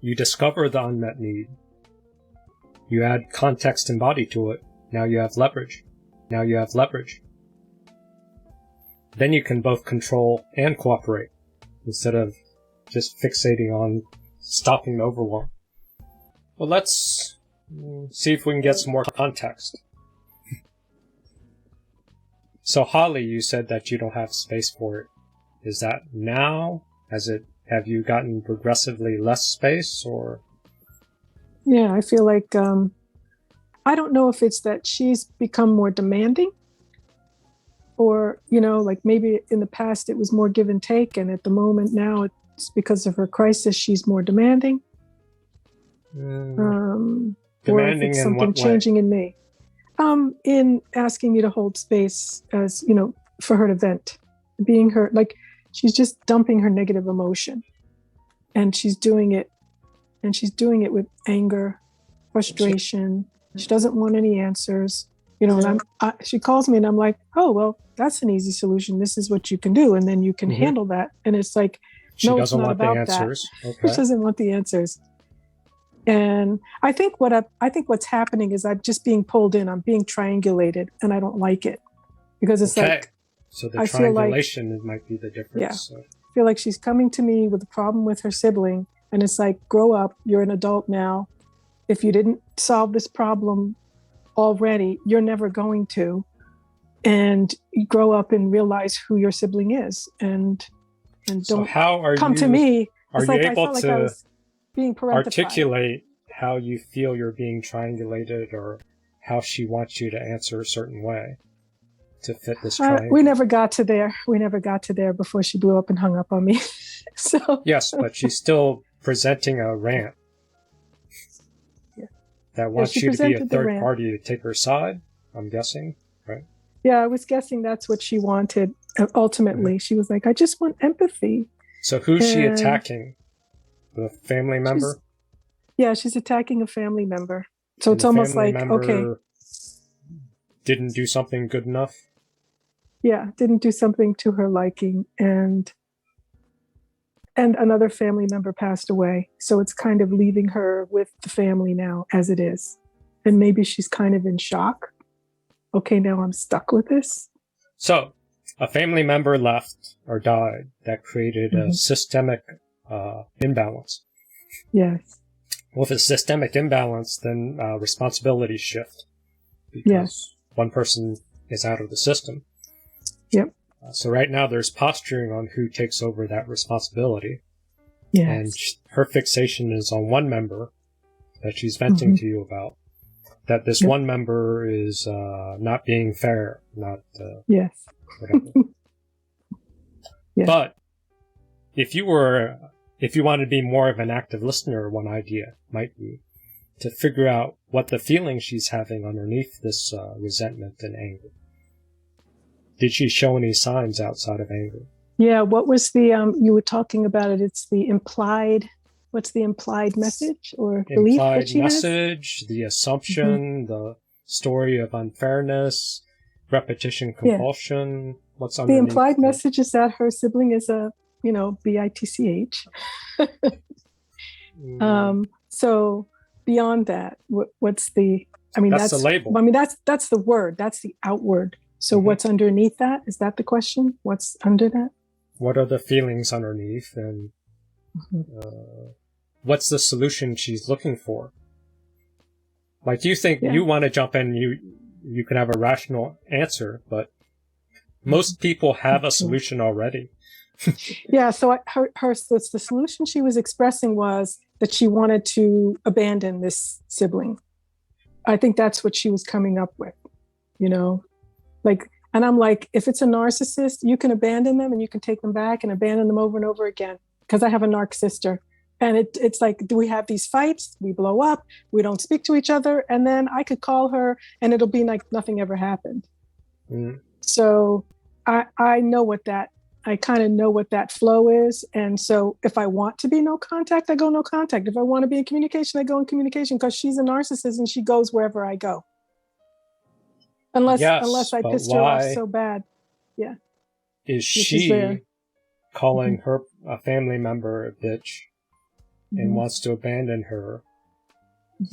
You discover the unmet need. You add context and body to it. Now you have leverage. Now you have leverage. Then you can both control and cooperate instead of just fixating on stopping the overwhelm. Well, let's see if we can get some more context. So, Holly, you said that you don't have space for it. Is that now? Have you gotten progressively less space, or? Yeah, I feel like, I don't know if it's that she's become more demanding, or, like maybe in the past it was more give and take, and at the moment now it's because of her crisis, she's more demanding. Demanding or if it's in what something way? changing in me. In asking me to hold space as, for her to vent, being her, like she's just dumping her negative emotion, and she's doing it with anger, frustration. She doesn't want any answers, and she calls me and I'm like, oh, well, that's an easy solution. This is what you can do. And then you can handle that. And it's like, She no, doesn't it's not want the about answers. that. Okay. She doesn't want the answers. And I think what's happening is I'm just being pulled in. I'm being triangulated, and I don't like it because it's like, so the I feel like, triangulation might be the difference. Yeah. So. I feel like she's coming to me with a problem with her sibling, and it's like, grow up. You're an adult now. If you didn't solve this problem already, you're never going to. And you grow up and realize who your sibling is, and don't come to me. Are it's you like able I felt to like I was being parentified. articulate how you feel you're being triangulated, or how she wants you to answer a certain way to fit this triangle? We never got to there before she blew up and hung up on me. So yes, but she's still presenting a rant that wants you to be a third party to take her side, I'm guessing, right? Yeah, I was guessing that's what she wanted. Ultimately, she was like, I just want empathy. So who's she attacking? The family member? She's attacking a family member. So it's almost like, okay, didn't do something good enough? Yeah, didn't do something to her liking, and another family member passed away. So it's kind of leaving her with the family now as it is. And maybe she's kind of in shock. Okay, now I'm stuck with this. So a family member left or died that created a systemic imbalance. Yes. With a systemic imbalance, then responsibilities shift. Because one person is out of the system. Yep. So right now there's posturing on who takes over that responsibility. Yes. And her fixation is on one member that she's venting to you about. That this one member is not being fair, not whatever. But if you wanted to be more of an active listener, one idea might be to figure out what the feeling she's having underneath this resentment and anger. Did she show any signs outside of anger? Yeah, what was the, you were talking about it, it's the implied, what's the implied message or belief that she message, has? The assumption, the story of unfairness, repetition compulsion, what's underneath? The implied message is that her sibling is a, bitch. So beyond that, what's the, that's the label. That's the word, that's the outward. So what's underneath that? Is that the question? What's under that? What are the feelings underneath, and what's the solution she's looking for? Like, you think you want to jump in, you can have a rational answer, but most people have a solution already. Yeah, so the solution she was expressing was that she wanted to abandon this sibling. I think that's what she was coming up with, and I'm like, if it's a narcissist, you can abandon them and you can take them back and abandon them over and over again. Because I have a narc sister. And it's like, do we have these fights? We blow up. We don't speak to each other. And then I could call her and it'll be like nothing ever happened. So I know I kind of know what that flow is. And so if I want to be no contact, I go no contact. If I want to be in communication, I go in communication, because she's a narcissist and she goes wherever I go. Unless I pissed her off so bad. Yeah. Is she calling her a family member a bitch and wants to abandon her.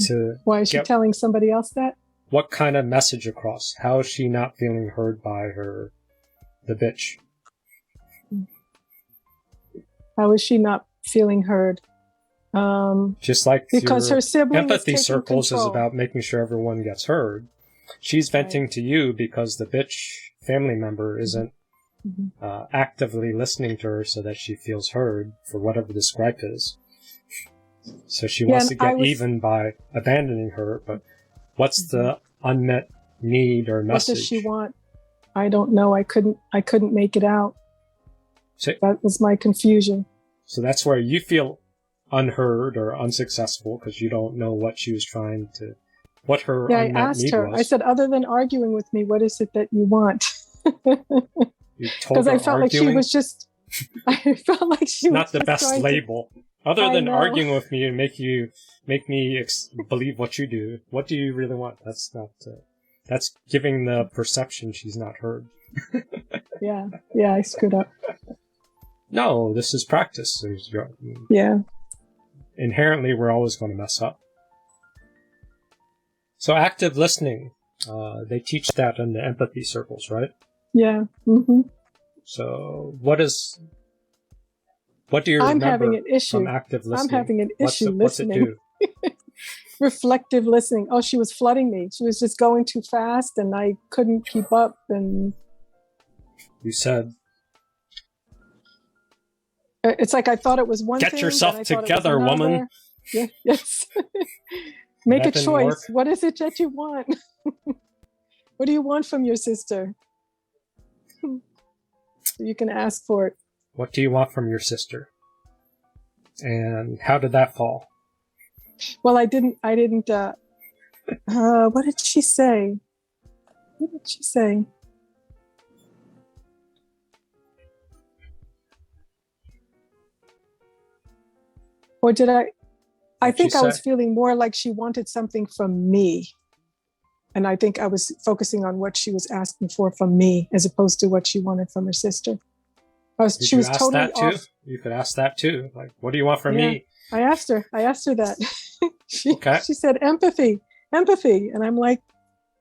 To Why is she telling somebody else that? What kind of message across? How is she not feeling heard by the bitch? How is she not feeling heard? Just like because her sibling empathy is circles control. is about making sure everyone gets heard. She's venting to you because the bitch family member isn't actively listening to her so that she feels heard for whatever this gripe is. So she wants to get even by abandoning her, but what's the unmet need or message? What does she want? I don't know. I couldn't make it out. So, that was my confusion. So that's where you feel unheard or unsuccessful because you don't know what she was trying to, what her unmet need was. I asked her. I said, other than arguing with me, what is it that you want? Because I felt like she was just. I felt like she was not the best label. Other than arguing with me and make me believe what you do, what do you really want? That's not. That's giving the perception she's not heard. Yeah, I screwed up. No, this is practice. Yeah. Inherently, we're always going to mess up. So active listening, they teach that in the empathy circles, right? Yeah. Mm-hmm. So what do you remember having an issue. from active listening? I'm having an issue listening. What's it do? Reflective listening. Oh, she was flooding me. She was just going too fast and I couldn't keep up. And you said, it's like I thought it was one thing. Get yourself together, woman. Yeah, yes. Make a choice. Work. What is it that you want? What do you want from your sister? So you can ask for it. What do you want from your sister? And how did that fall? Well, I didn't, what did she say? What did she say? Or did I think I was feeling more like she wanted something from me. And I think I was focusing on what she was asking for from me as opposed to what she wanted from her sister. She was totally off. You could ask that too. Like, what do you want from me? I asked her that. She said empathy. And I'm like,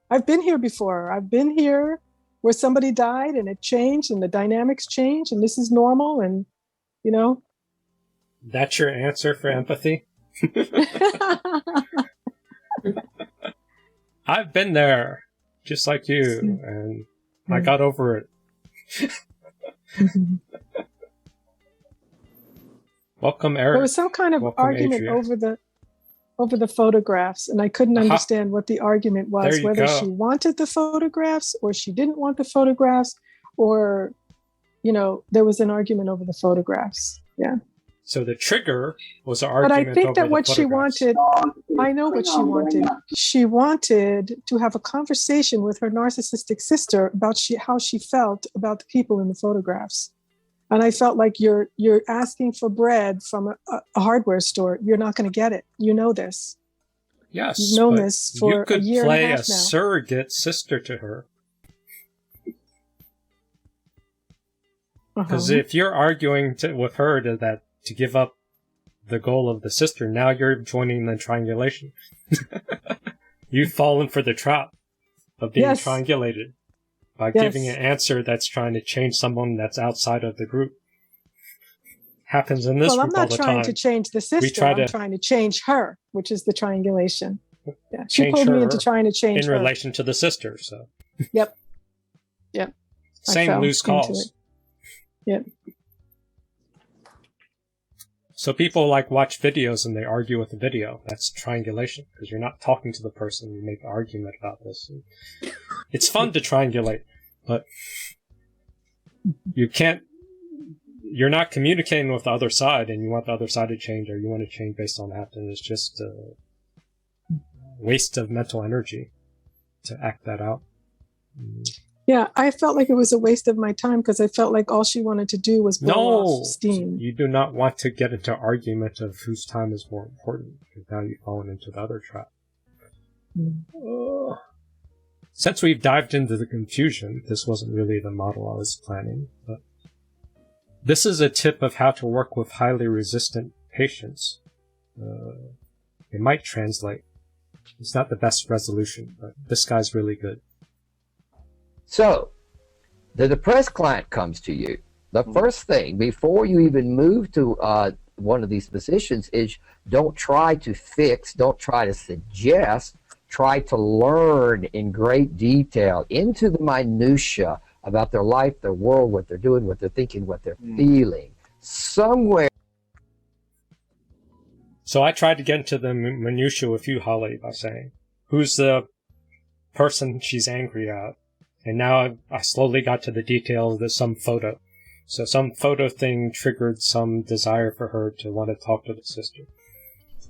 I've been here before. I've been here where somebody died and it changed and the dynamics changed and this is normal and, That's your answer for empathy? I've been there, just like you, and I got over it. Welcome, Eric. There was some kind of argument over the photographs, and I couldn't understand what the argument was, whether she wanted the photographs or she didn't want the photographs, or, there was an argument over the photographs. Yeah. So the trigger was an argument over the But I think that what she photographs. wanted, I know what she wanted. She wanted to have a conversation with her narcissistic sister about how she felt about the people in the photographs. And I felt like you're asking for bread from a hardware store. You're not going to get it. You know this. Yes, you've known this for a year and a half now. You could play a surrogate sister to her. Because if you're arguing with her to give up the goal of the sister, now you're joining the triangulation. You've fallen for the trap of being triangulated by giving an answer that's trying to change someone that's outside of the group. Happens in this group all the time. Well, I'm not trying to change the sister. I'm trying to change her, which is the triangulation. Yeah, she pulled me into trying to change her. In relation to the sister, so. Yep. Same loose cause. Yep. So people watch videos and they argue with the video. That's triangulation because you're not talking to the person. You make an argument about this. And it's fun to triangulate, but you're not communicating with the other side and you want the other side to change or you want to change based on that. And it's just a waste of mental energy to act that out. Yeah, I felt like it was a waste of my time because I felt like all she wanted to do was blow off steam. You do not want to get into argument of whose time is more important because now you've fallen into the other trap. Since we've dived into the confusion, this wasn't really the model I was planning, but this is a tip of how to work with highly resistant patients it might translate. It's not the best resolution, but this guy's really good. So, the depressed client comes to you. The first thing, before you even move to one of these positions, is don't try to fix, don't try to suggest, try to learn in great detail into the minutia about their life, their world, what they're doing, what they're thinking, what they're feeling. Somewhere. So I tried to get into the minutiae with you, Holly, by saying, who's the person she's angry at? And now I slowly got to the details of some photo. So some photo thing triggered some desire for her to want to talk to the sister.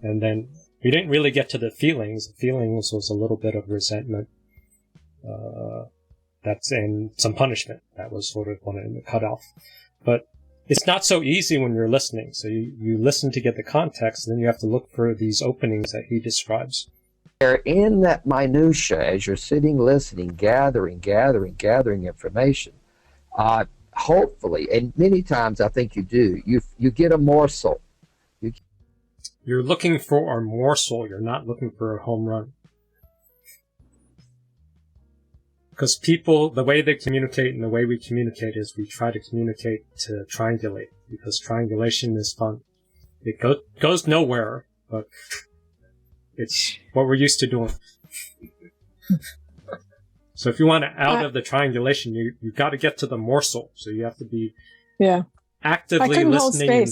And then we didn't really get to the feelings. The feelings was a little bit of resentment. And some punishment. That was sort of wanted to cut off. But it's not so easy when you're listening. So you listen to get the context, and then you have to look for these openings that he describes. In that minutia, as you're sitting listening, gathering information, hopefully, and many times I think you do, you get a morsel. You're looking for a morsel. You're not looking for a home run. Because people, the way they communicate and the way we communicate is we try to communicate to triangulate, because triangulation is fun. It goes nowhere, but it's what we're used to doing. So if you want to out of the triangulation, you've got to get to the morsel. So you have to be actively listening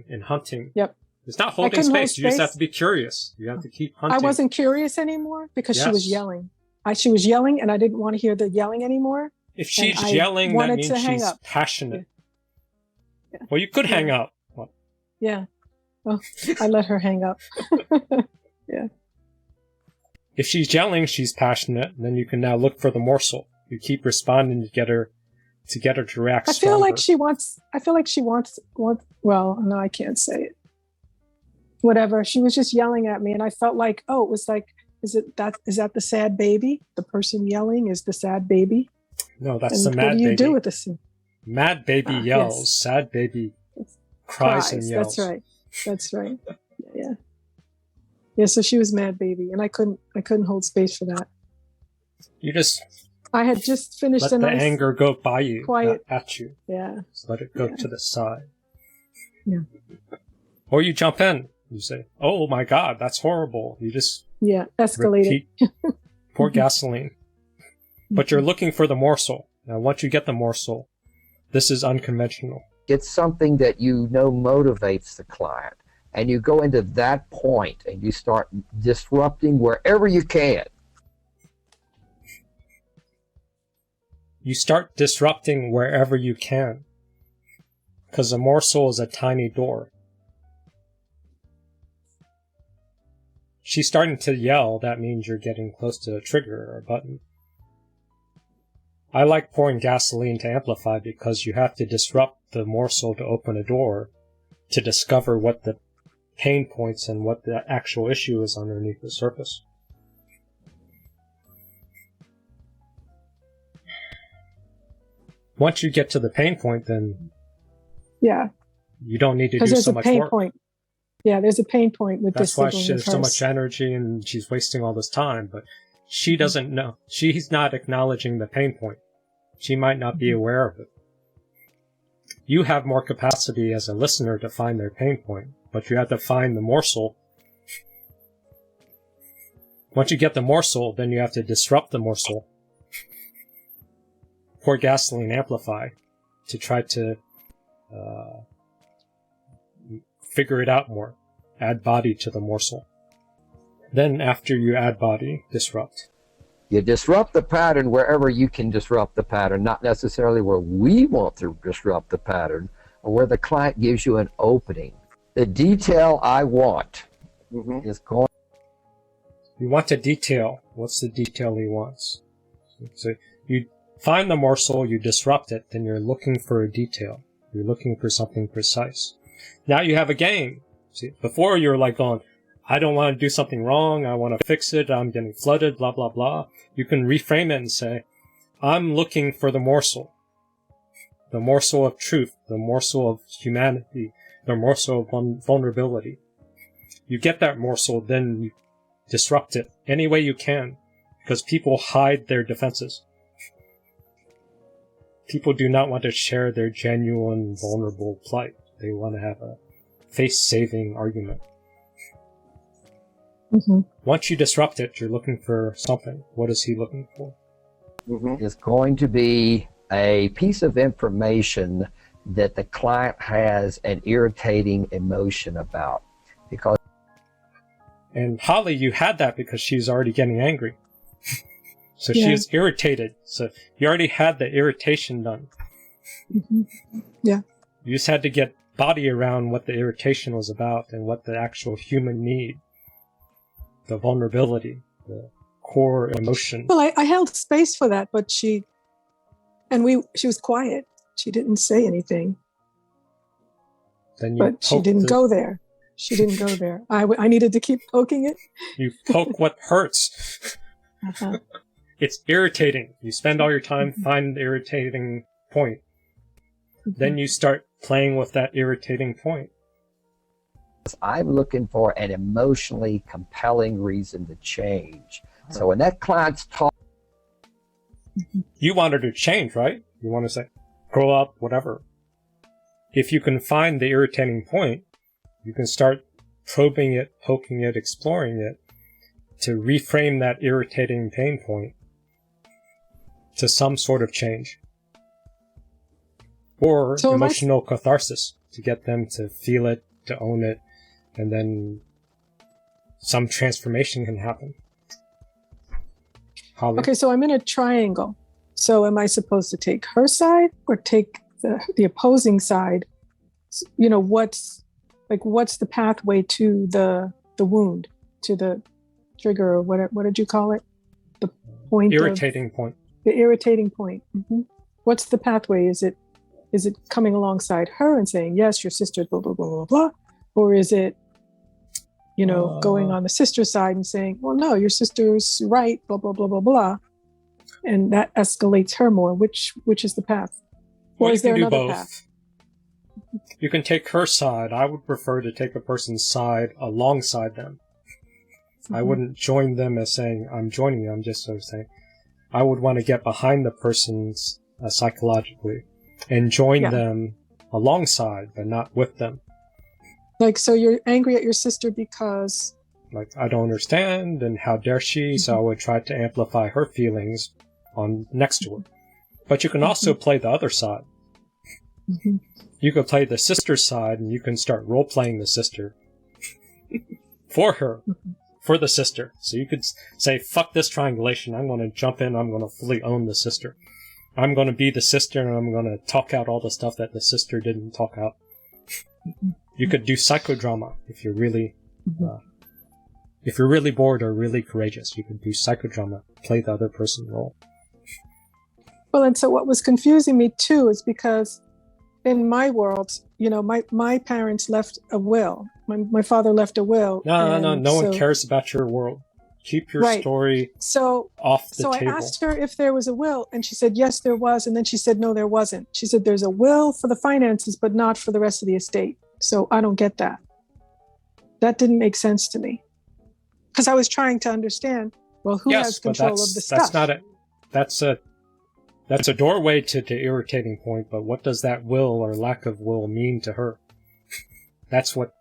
and hunting. Yep. It's not holding space. You just have to be curious. You have to keep hunting. I wasn't curious anymore because she was yelling. She was yelling, and I didn't want to hear the yelling anymore. If she's yelling, that means she's passionate. Yeah. Well, you could hang up. Yeah. Well, I let her hang up. Yeah. If she's yelling, she's passionate, and then you can now look for the morsel. You keep responding to get her to react stronger. I feel like she wants, well, no, I can't say it. Whatever. She was just yelling at me, and I felt like, it was like, is that the sad baby? The person yelling is the sad baby? No, that's the mad baby. What do you do with this? Mad baby yells. Yes. Sad baby cries and yells. That's right. Yeah. Yeah, so she was mad baby, and I couldn't hold space for that. I had just finished let the anger go by you, quiet not at you. Yeah. Just let it go to the side. Yeah. Or you jump in. You say, "Oh my God, that's horrible." You just escalate it. Pour gasoline. But you're looking for the morsel. Now, once you get the morsel, this is unconventional. It's something that you know motivates the client. And you go into that point and you start disrupting wherever you can. You start disrupting wherever you can. Because a morsel is a tiny door. She's starting to yell. That means you're getting close to a trigger or a button. I like pouring gasoline to amplify because you have to disrupt the morsel to open a door to discover what the pain points and what the actual issue is underneath the surface. Once you get to the pain point, then you don't need to do so much work. Because there's a pain point. Yeah, there's a pain point with this. That's why there's so much energy and she's wasting all this time. But she doesn't know. She's not acknowledging the pain point. She might not be aware of it. You have more capacity as a listener to find their pain point, but you have to find the morsel. Once you get the morsel, then you have to disrupt the morsel. Pour gasoline, amplify, to try to figure it out more. Add body to the morsel. Then after you add body, disrupt. You disrupt the pattern wherever you can disrupt the pattern, not necessarily where we want to disrupt the pattern or where the client gives you an opening. The detail I want is going. You want a detail. What's the detail he wants? So you find the morsel, you disrupt it, then you're looking for a detail. You're looking for something precise. Now you have a game. See, before you were like going, I don't want to do something wrong, I want to fix it, I'm getting flooded, blah, blah, blah. You can reframe it and say, I'm looking for the morsel of truth, the morsel of humanity, the morsel of vulnerability. you get that morsel, then you disrupt it any way you can, because people hide their defenses. People do not want to share their genuine, vulnerable plight. They want to have a face-saving argument. Mm-hmm. Once you disrupt it, you're looking for something. What is he looking for? Mm-hmm. It's going to be a piece of information that the client has an irritating emotion about. Because And Holly, you had that because she's already getting angry. So she is irritated. So you already had the irritation done. Mm-hmm. Yeah. You just had to get body around what the irritation was about and what the actual human need, the vulnerability, the core emotion. Well, I held space for that, but she was quiet. She didn't say anything. Then but she didn't go there. She didn't go there. I needed to keep poking it. You poke what hurts. Uh-huh. It's irritating. You spend all your time find the irritating point. Then you start playing with that irritating point. I'm looking for an emotionally compelling reason to change. So when that client's talking, you want her to change, right? You want to say, grow up, whatever. If you can find the irritating point, you can start probing it, poking it, exploring it to reframe that irritating pain point to some sort of change. Or So emotional catharsis to get them to feel it, to own it, and then some transformation can happen. Holly? Okay, so I'm in a triangle. So am I supposed to take her side or take the opposing side? You know, what's the pathway to the wound, to the trigger, or what did you call it? The point. Irritating point. The irritating point. Mm-hmm. What's the pathway? Is it coming alongside her and saying, yes, your sister, blah, blah, blah, blah, blah? Or is it, going on the sister's side and saying, well, no, your sister's right, blah, blah, blah, blah, blah. And that escalates her more. Which is the path? Or Well, is there you can do another both. path? You can take her side. I would prefer to take a person's side alongside them. Mm-hmm. I wouldn't join them as saying, I'm joining you. I'm just sort of saying, I would want to get behind the person's psychologically and join them alongside, but not with them. Like, so you're angry at your sister because... Like, I don't understand, and how dare she, so I would try to amplify her feelings on next to her. But you can also play the other side. Mm-hmm. You could play the sister's side, and you can start role-playing the sister for her, for the sister. So you could say, fuck this triangulation, I'm going to jump in, I'm going to fully own the sister. I'm going to be the sister, and I'm going to talk out all the stuff that the sister didn't talk out. You could do psychodrama if you're really... if you're really bored or really courageous, you can do psychodrama, play the other person role. Well, and so what was confusing me too is because in my world, my parents left a will. My father left a will. No one cares about your world. Keep your story off the table. So I asked her if there was a will, and she said, yes, there was. And then she said, no, there wasn't. She said, there's a will for the finances, but not for the rest of the estate. So I don't get that. That didn't make sense to me. Because I was trying to understand, well, who has control of the stuff? That's a doorway to the irritating point, but what does that will or lack of will mean to her? That's what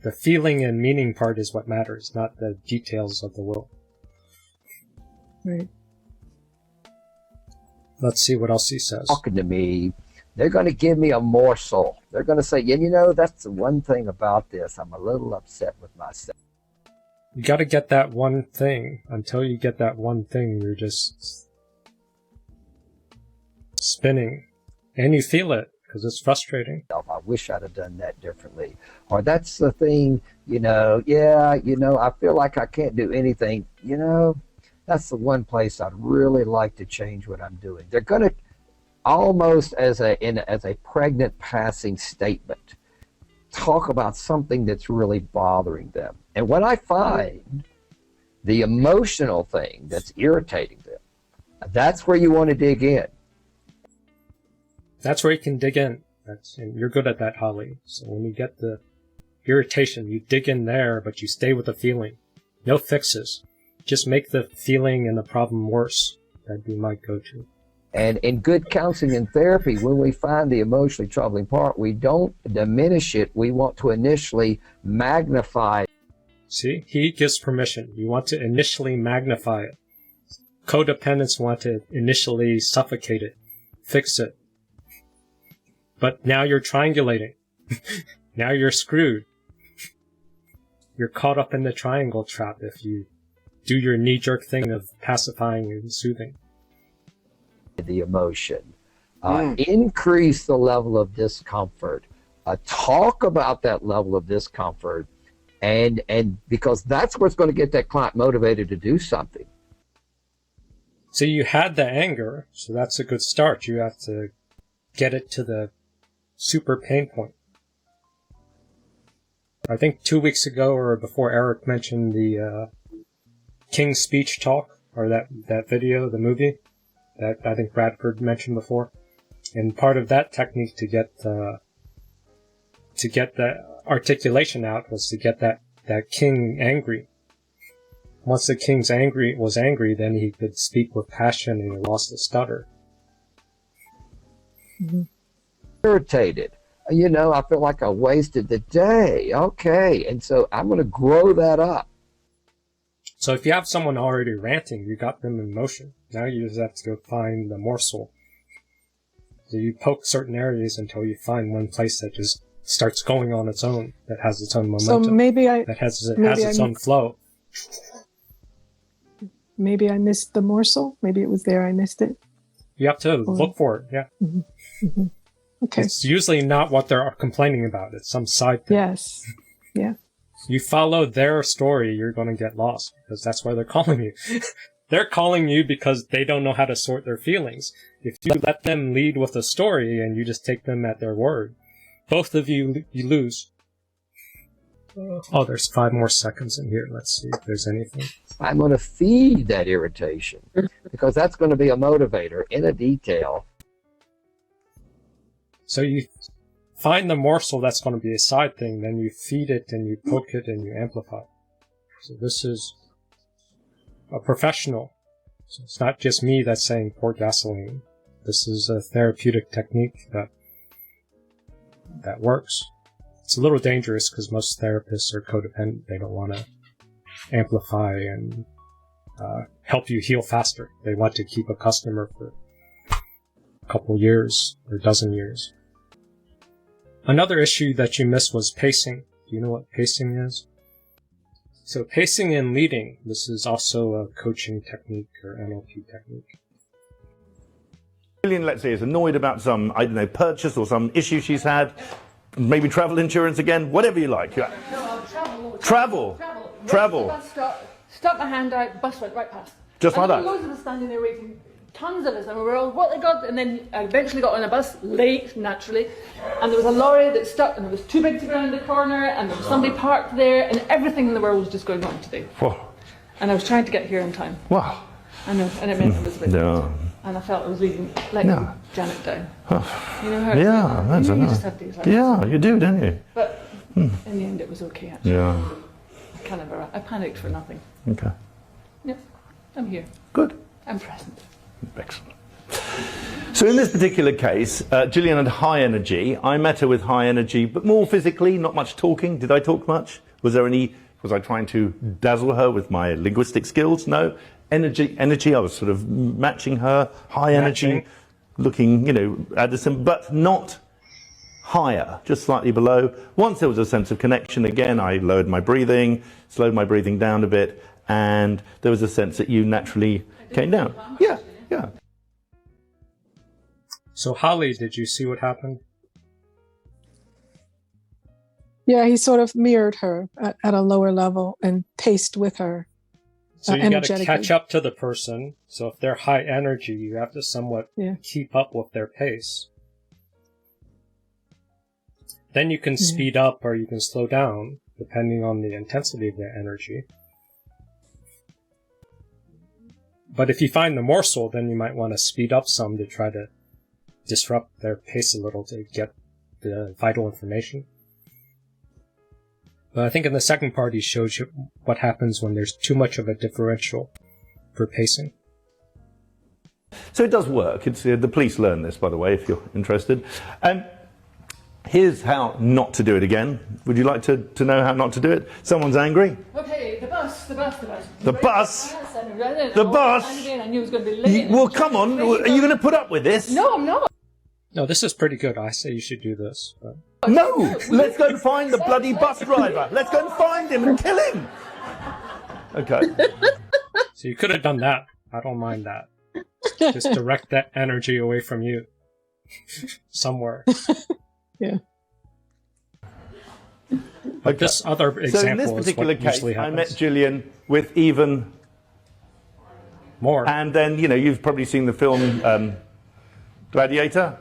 the feeling and meaning part is what matters, not the details of the will. Right. Let's see what else he says. Talking to me, they're going to give me a morsel. They're going to say, that's the one thing about this. I'm a little upset with myself. You got to get that one thing. Until you get that one thing, you're just spinning. And you feel it, because it's frustrating. I wish I'd have done that differently. Or that's the thing, I feel like I can't do anything. That's the one place I'd really like to change what I'm doing. They're going to almost as a pregnant passing statement talk about something that's really bothering them. And when I find the emotional thing that's irritating them, that's where you want to dig in. That's where you can dig in. And you're good at that, Holly. So when you get irritation, you dig in there, but you stay with the feeling. No fixes. Just make the feeling and the problem worse. That'd be my go-to. And in good counseling and therapy, when we find the emotionally troubling part, we don't diminish it. We want to initially magnify it. See, he gives permission. You want to initially magnify it. Codependents want to initially suffocate it, fix it. But now you're triangulating. Now you're screwed. You're caught up in the triangle trap if you do your knee-jerk thing of pacifying and soothing. The emotion. Increase the level of discomfort. Talk about that level of discomfort. And because that's what's going to get that client motivated to do something. So you had the anger, so that's a good start. You have to get it to the super pain point. I think 2 weeks ago or before, Eric mentioned the King's Speech talk, or that video, the movie, that I think Bradford mentioned before. And part of that technique to get the articulation out was to get that king angry. Once the king's was angry, then he could speak with passion and he lost the stutter. Mm-hmm. Irritated. You know, I feel like I wasted the day. Okay, and so I'm going to grow that up. So if you have someone already ranting, you got them in motion. Now you just have to go find the morsel. So you poke certain areas until you find one place that just starts going on its own, that has its own momentum. So maybe that has its own flow. Maybe I missed the morsel. Maybe it was there. I missed it. You have to look for it. Yeah. Mm-hmm. Mm-hmm. Okay. It's usually not what they're complaining about. It's some side thing. Yes. Yeah. You follow their story, you're going to get lost because that's why they're calling you. They're calling you because they don't know how to sort their feelings. If you let them lead with a story and you just take them at their word, both of you lose. Oh, there's 5 more seconds in here. Let's see if there's anything. I'm going to feed that irritation because that's going to be a motivator in a detail. So you find the morsel that's going to be a side thing, then you feed it and you poke it and you amplify. So this is a professional. So it's not just me that's saying pour gasoline. This is a therapeutic technique that works. It's a little dangerous because most therapists are codependent. They don't want to amplify and help you heal faster. They want to keep a customer for a couple years or a dozen years. Another issue that you missed was pacing. Do you know what pacing is? So pacing and leading, this is also a coaching technique or NLP technique. Julian, let's say, is annoyed about some, I don't know, purchase or some issue she's had. Maybe travel insurance again, whatever you like. Travel. Stuck my hand out, bus went right past. Just like that? Loads of us standing there waiting, tons of us, and we were all, what they got, and then I eventually got on a bus, late, naturally, and there was a lorry that stuck, and it was too big to go around the corner, and there was somebody parked there, and everything in the world was just going wrong today. Whoa. And I was trying to get here in time. Wow. I know, and it meant it was a bit No. and I felt I was leaving, Janet down. You know how Yeah, that's you enough. just have these, like, Yeah, you do, don't you? But in the end, it was okay, actually. Yeah. I panicked for nothing. Okay. Yep, I'm here. Good. I'm present. Excellent. So in this particular case, Gillian had high energy. I met her with high energy, but more physically, not much talking. Did I talk much? Was I trying to dazzle her with my linguistic skills? No. Energy, I was sort of matching her, high energy, looking, Addison, but not higher, just slightly below. Once there was a sense of connection again, I lowered my breathing, slowed my breathing down a bit, and there was a sense that you naturally came down. Yeah. So Holly, did you see what happened? Yeah, he sort of mirrored her at a lower level and paced with her. So you got to catch up to the person. So if they're high energy, you have to somewhat keep up with their pace. Then you can speed up or you can slow down, depending on the intensity of their energy. But if you find the morsel, then you might want to speed up some to try to disrupt their pace a little to get the vital information. But I think in the second part, he shows you what happens when there's too much of a differential for pacing. So it does work. It's the police learn this, by the way, if you're interested. Here's how not to do it again. Would you like to know how not to do it? Someone's angry. Okay, the bus. The bus? Yes, The bus? I knew it was going to be late. Well, come on. Are you going to put up with this? No, I'm not. No, this is pretty good. I say you should do this. But... No! Let's go and find the bloody bus driver. Let's go and find him and kill him. Okay. So you could have done that. I don't mind that. Just direct that energy away from you. Somewhere. Yeah. But this other example so in this particular is what case, usually happens. I met Gillian with even more. And then, you've probably seen the film Gladiator.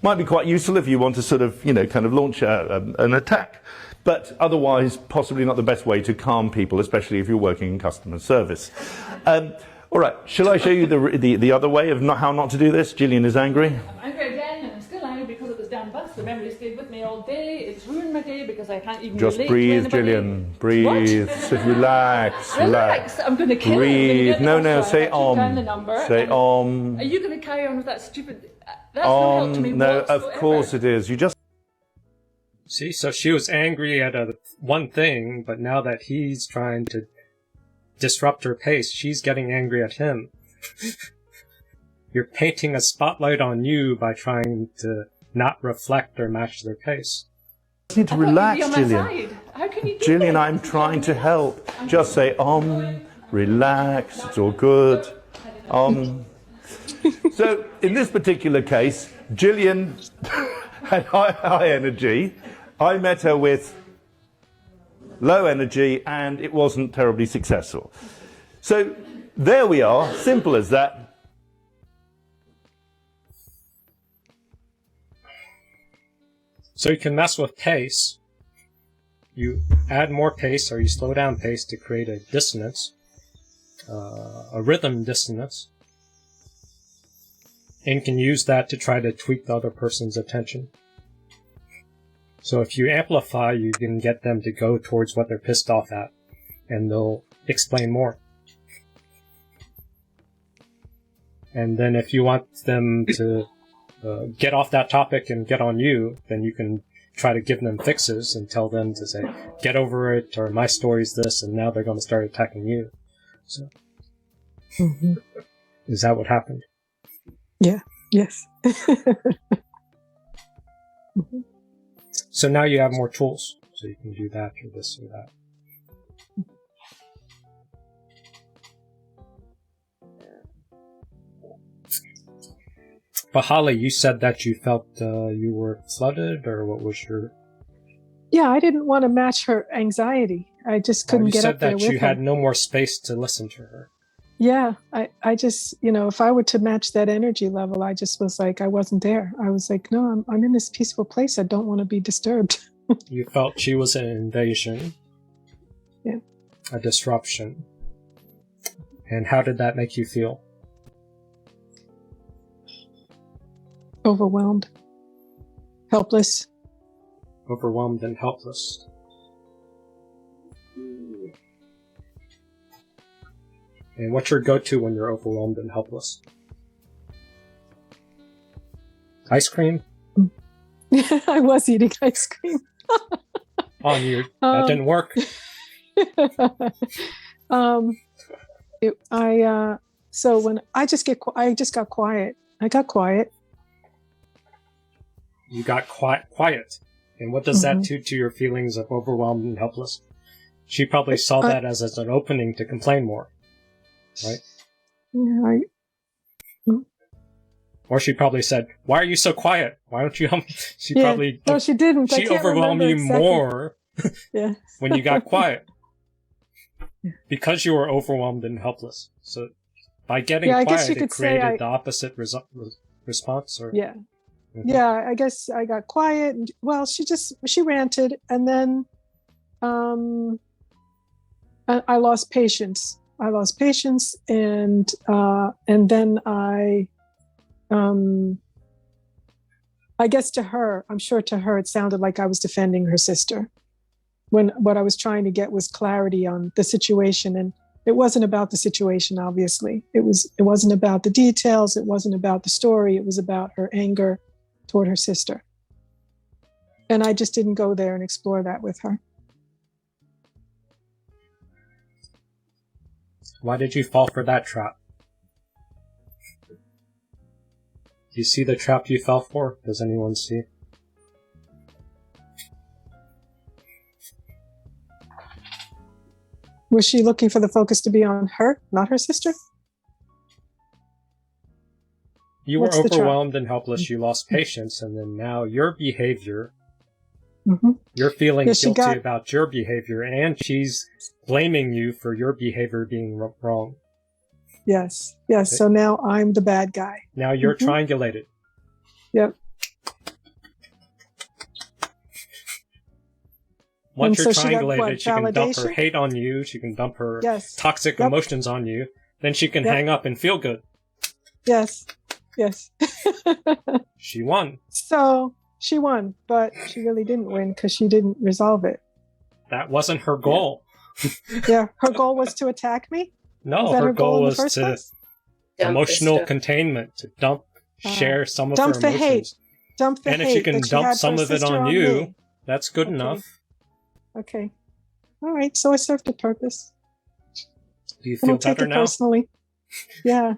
Might be quite useful if you want to sort of, kind of launch an attack. But otherwise, possibly not the best way to calm people, especially if you're working in customer service. All right, shall I show you the other way of how not to do this? Gillian is angry. I'm angry again, and I'm still angry because of this damn bus. The memory stayed with me all day. It's ruined my day because I can't even Just relate breathe, to anybody. Gillian. Breathe. Relax. Relax. I'm going to kill Breathe. him. No, say Down the om. number, Say and om. Are you going to carry on with that stupid... That's not help to me No, whatsoever. of course it is. You just... See, so she was angry at one thing, but now that he's trying to disrupt her pace, she's getting angry at him. You're painting a spotlight on you by trying to not reflect or match their pace. You need to relax, How can you be on my Gillian. side? How can you do Gillian, that? I'm trying to help. Just say relax, it's all good. So, in this particular case, Gillian had high energy. I met her with low energy, and it wasn't terribly successful. So, there we are, simple as that. So you can mess with pace. You add more pace or you slow down pace to create a dissonance, a rhythm dissonance. And you can use that to try to tweak the other person's attention. So if you amplify, you can get them to go towards what they're pissed off at, and they'll explain more. And then if you want them to get off that topic and get on you, then you can try to give them fixes and tell them to say, get over it, or my story's this, and now they're going to start attacking you. So, Is that what happened? Yeah. Yes. So now you have more tools, so you can do that or this or that. But Holly, you said that you felt you were flooded, or what was your... Yeah, I didn't want to match her anxiety. I just couldn't get up there with her. You said that you had no more space to listen to her. Yeah, I just, if I were to match that energy level, I just was like, I wasn't there. I was like, no, I'm in this peaceful place. I don't want to be disturbed. You felt she was an invasion. Yeah. A disruption. And how did that make you feel? Overwhelmed. Helpless. Overwhelmed and helpless. And what's your go-to when you're overwhelmed and helpless? Ice cream? I was eating ice cream. On you. That didn't work. So when I just got quiet. I got quiet. You got quiet. And what does that do to your feelings of overwhelmed and helpless? She probably saw that as an opening to complain more. Right? Yeah, Or she probably said, "Why are you so quiet? Why don't you help me?" No, she didn't. She overwhelmed you more yeah. when you got quiet. Because you were overwhelmed and helpless. So by getting quiet, it created the opposite response? Or... Yeah. Mm-hmm. Yeah, I guess I got quiet. And, well, she ranted, and then I lost patience. And then I guess I'm sure to her, it sounded like I was defending her sister. when what I was trying to get was clarity on the situation. And it wasn't about the situation, obviously. It wasn't about the details. It wasn't about the story. It was about her anger toward her sister. And I just didn't go there and explore that with her. Why did you fall for that trap? Do you see the trap you fell for? Does anyone see? Was she looking for the focus to be on her, not her sister? You were overwhelmed and helpless. You lost patience, and then now your behavior, you're feeling guilty about your behavior, and she's blaming you for your behavior being wrong. Yes. So now I'm the bad guy. Now you're triangulated. Yep. Once you're triangulated, she can dump her hate on you. She can dump her toxic emotions on you. Then she can hang up and feel good. Yes. She won. So she won, but she really didn't win because she didn't resolve it. That wasn't her goal. Her goal was to attack me? No, her goal was to emotional containment, to share some of her emotions. Dump the hate. And if she can dump some of it on you, that's good enough. Okay. All right. So I served a purpose. Do you feel better now? Personally. Yeah.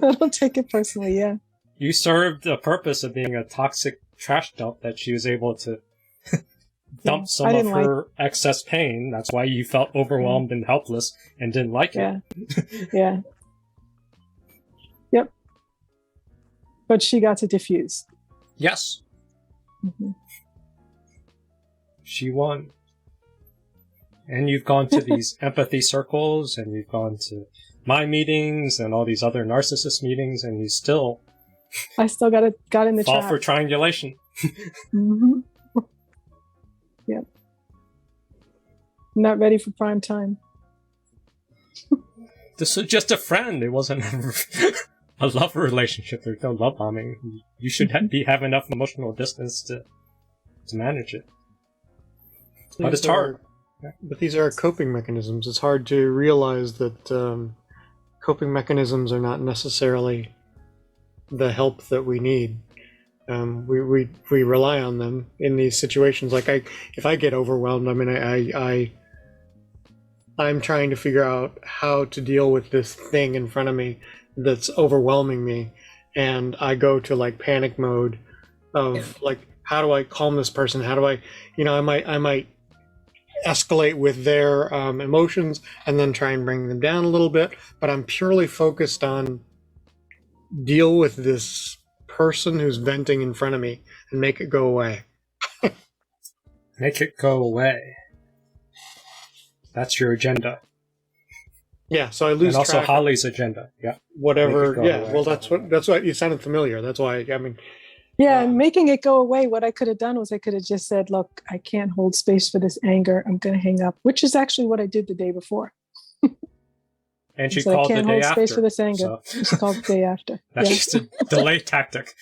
I don't take it personally. Yeah. You served the purpose of being a toxic trash dump that she was able to dump some of her excess pain. That's why you felt overwhelmed and helpless and didn't like it. Yeah. Yep. But she got to diffuse. Yes. She won. And you've gone to these empathy circles, and you've gone to my meetings and all these other narcissist meetings, and you still... I still got in the fall trap. for triangulation. Yep. Not ready for prime time. This was just a friend. It wasn't a love relationship. There's no love bombing. You should have enough emotional distance to manage it. But it's hard. But these are coping mechanisms. It's hard to realize that coping mechanisms are not necessarily the help that we need. We rely on them in these situations. Like if I get overwhelmed, I mean, I'm trying to figure out how to deal with this thing in front of me that's overwhelming me, and I go to like panic mode of like, how do I calm this person? How do I, I might escalate with their emotions and then try and bring them down a little bit, but I'm purely focused on deal with this person who's venting in front of me and make it go away. Make it go away. That's your agenda. Yeah, so I lose track. And also track Holly's agenda. Yeah. Whatever. Yeah. Away. Well, that's what you sounded familiar. That's why. I mean. Yeah, and making it go away. What I could have done was I could have just said, "Look, I can't hold space for this anger. I'm going to hang up," which is actually what I did the day before. And she called the day after. I can't hold space for this anger. So. She called the day after. That's just a delay tactic.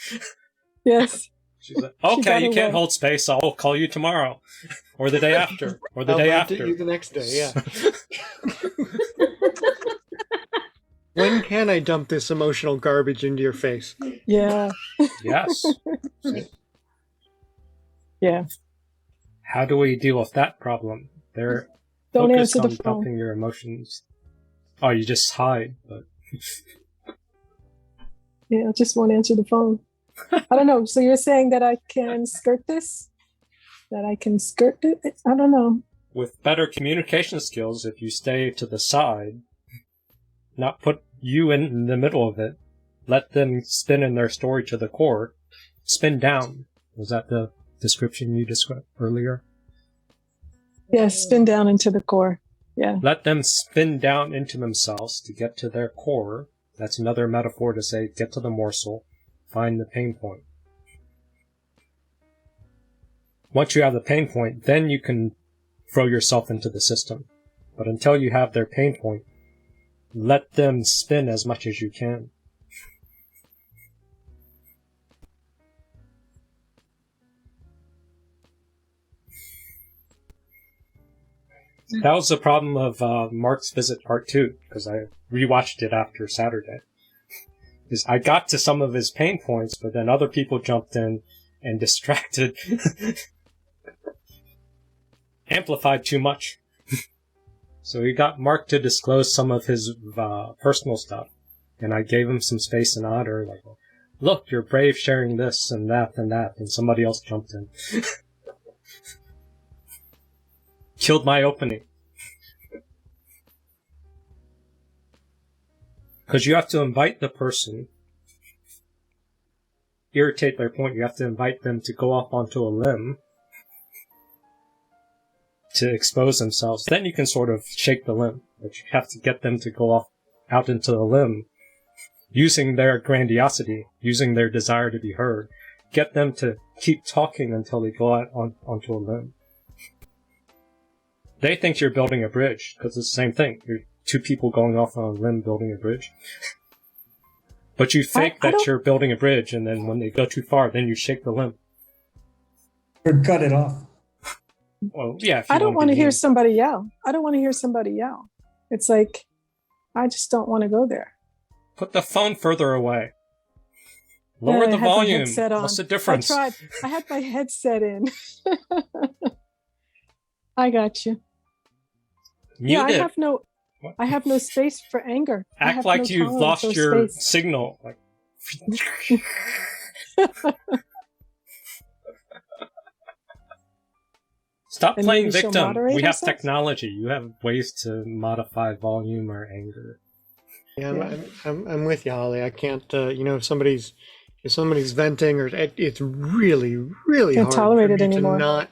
Yes. She's like, okay, you can't hold space. I'll call you tomorrow, or the day after, or the day after. You the next day. Yeah. When can I dump this emotional garbage into your face? Yeah. Yes. Yeah. How do we deal with that problem? They're Don't focused answer on the phone. dumping your emotions. Oh, you just hide, but... Yeah, I just won't answer the phone. I don't know. So you're saying that I can skirt this? That I can skirt it? I don't know. With better communication skills, if you stay to the side, not put you in the middle of it, let them spin in their story to the core, spin down. Was that the description you described earlier? Yes, spin down into the core. Yeah. Let them spin down into themselves to get to their core. That's another metaphor to say, get to the morsel, find the pain point. Once you have the pain point, then you can throw yourself into the system. But until you have their pain point, let them spin as much as you can. That was the problem of Mark's Visit Part 2, because I rewatched it after Saturday. Is I got to some of his pain points, but then other people jumped in and distracted, amplified too much. So he got Mark to disclose some of his personal stuff, and I gave him some space and honor, like, look, you're brave sharing this and that, and somebody else jumped in. Killed my opening. Because you have to invite the person, irritate their point, you have to invite them to go off onto a limb to expose themselves. Then you can sort of shake the limb, but you have to get them to go off out into the limb, using their grandiosity, using their desire to be heard. Get them to keep talking until they go out onto a limb. They think you're building a bridge, because it's the same thing. You're two people going off on a limb building a bridge. But you think that you're building a bridge, and then when they go too far, then you shake the limb. Or cut it off. Well, yeah. I don't want to hear somebody yell. It's like, I just don't want to go there. Put the phone further away. Lower the volume. What's the difference? I tried. I had my headset in. I got you. Mute it. I have no space for anger. Act like you've lost your signal. Like, stop playing victim. We have technology. You have ways to modify volume or anger. Yeah, I'm with you, Holly. I can't. If somebody's venting, or it's really can't hard tolerate for it me anymore.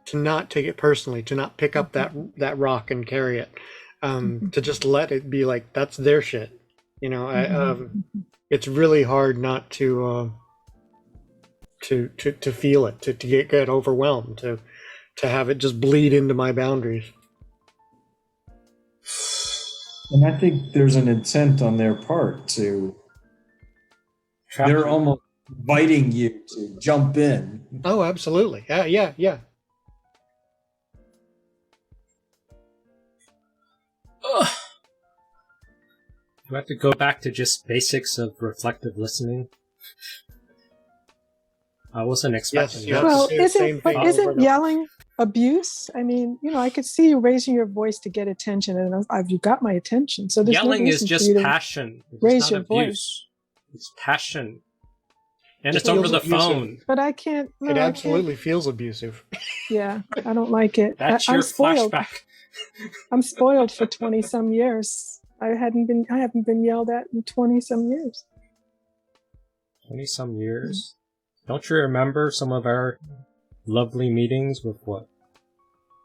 to not take it personally, to not pick up that rock and carry it, to just let it be like that's their shit. It's really hard not to feel it, to get overwhelmed, to have it just bleed into my boundaries. And I think there's an intent on their part to. They're almost inviting you to jump in. Oh, absolutely. Yeah. Ugh. Do I have to go back to just basics of reflective listening? I wasn't expecting that. Well, isn't yelling abuse? I mean, I could see you raising your voice to get attention, and you got my attention. So there's yelling no is just passion. It's not abuse. It's passion. And it's over the phone. But I can't. No, it absolutely feels abusive. Yeah, I don't like it. That's your flashback. I'm spoiled for 20-some years. I haven't been yelled at in 20-some years. 20-some years? Don't you remember some of our lovely meetings with what?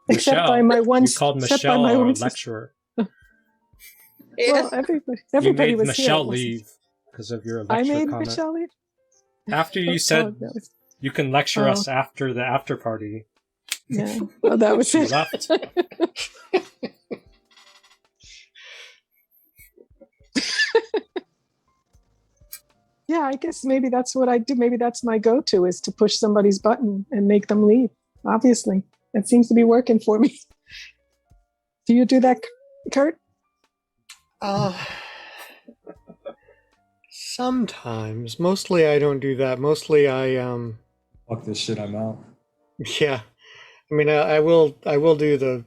Except Michelle. by my one. You called Michelle our lecturer. Well, everybody you made was Michelle here. leave because of your lecture I made comment. Michelle leave? After you said you can lecture us after the after party. Yeah, well, that was it. Left. Yeah, I guess maybe that's what I do. Maybe that's my go-to, is to push somebody's button and make them leave. Obviously, that seems to be working for me. Do you do that, Kurt? Sometimes. Mostly I don't do that. Mostly I Fuck this shit, I'm out. Yeah. I mean, I will do the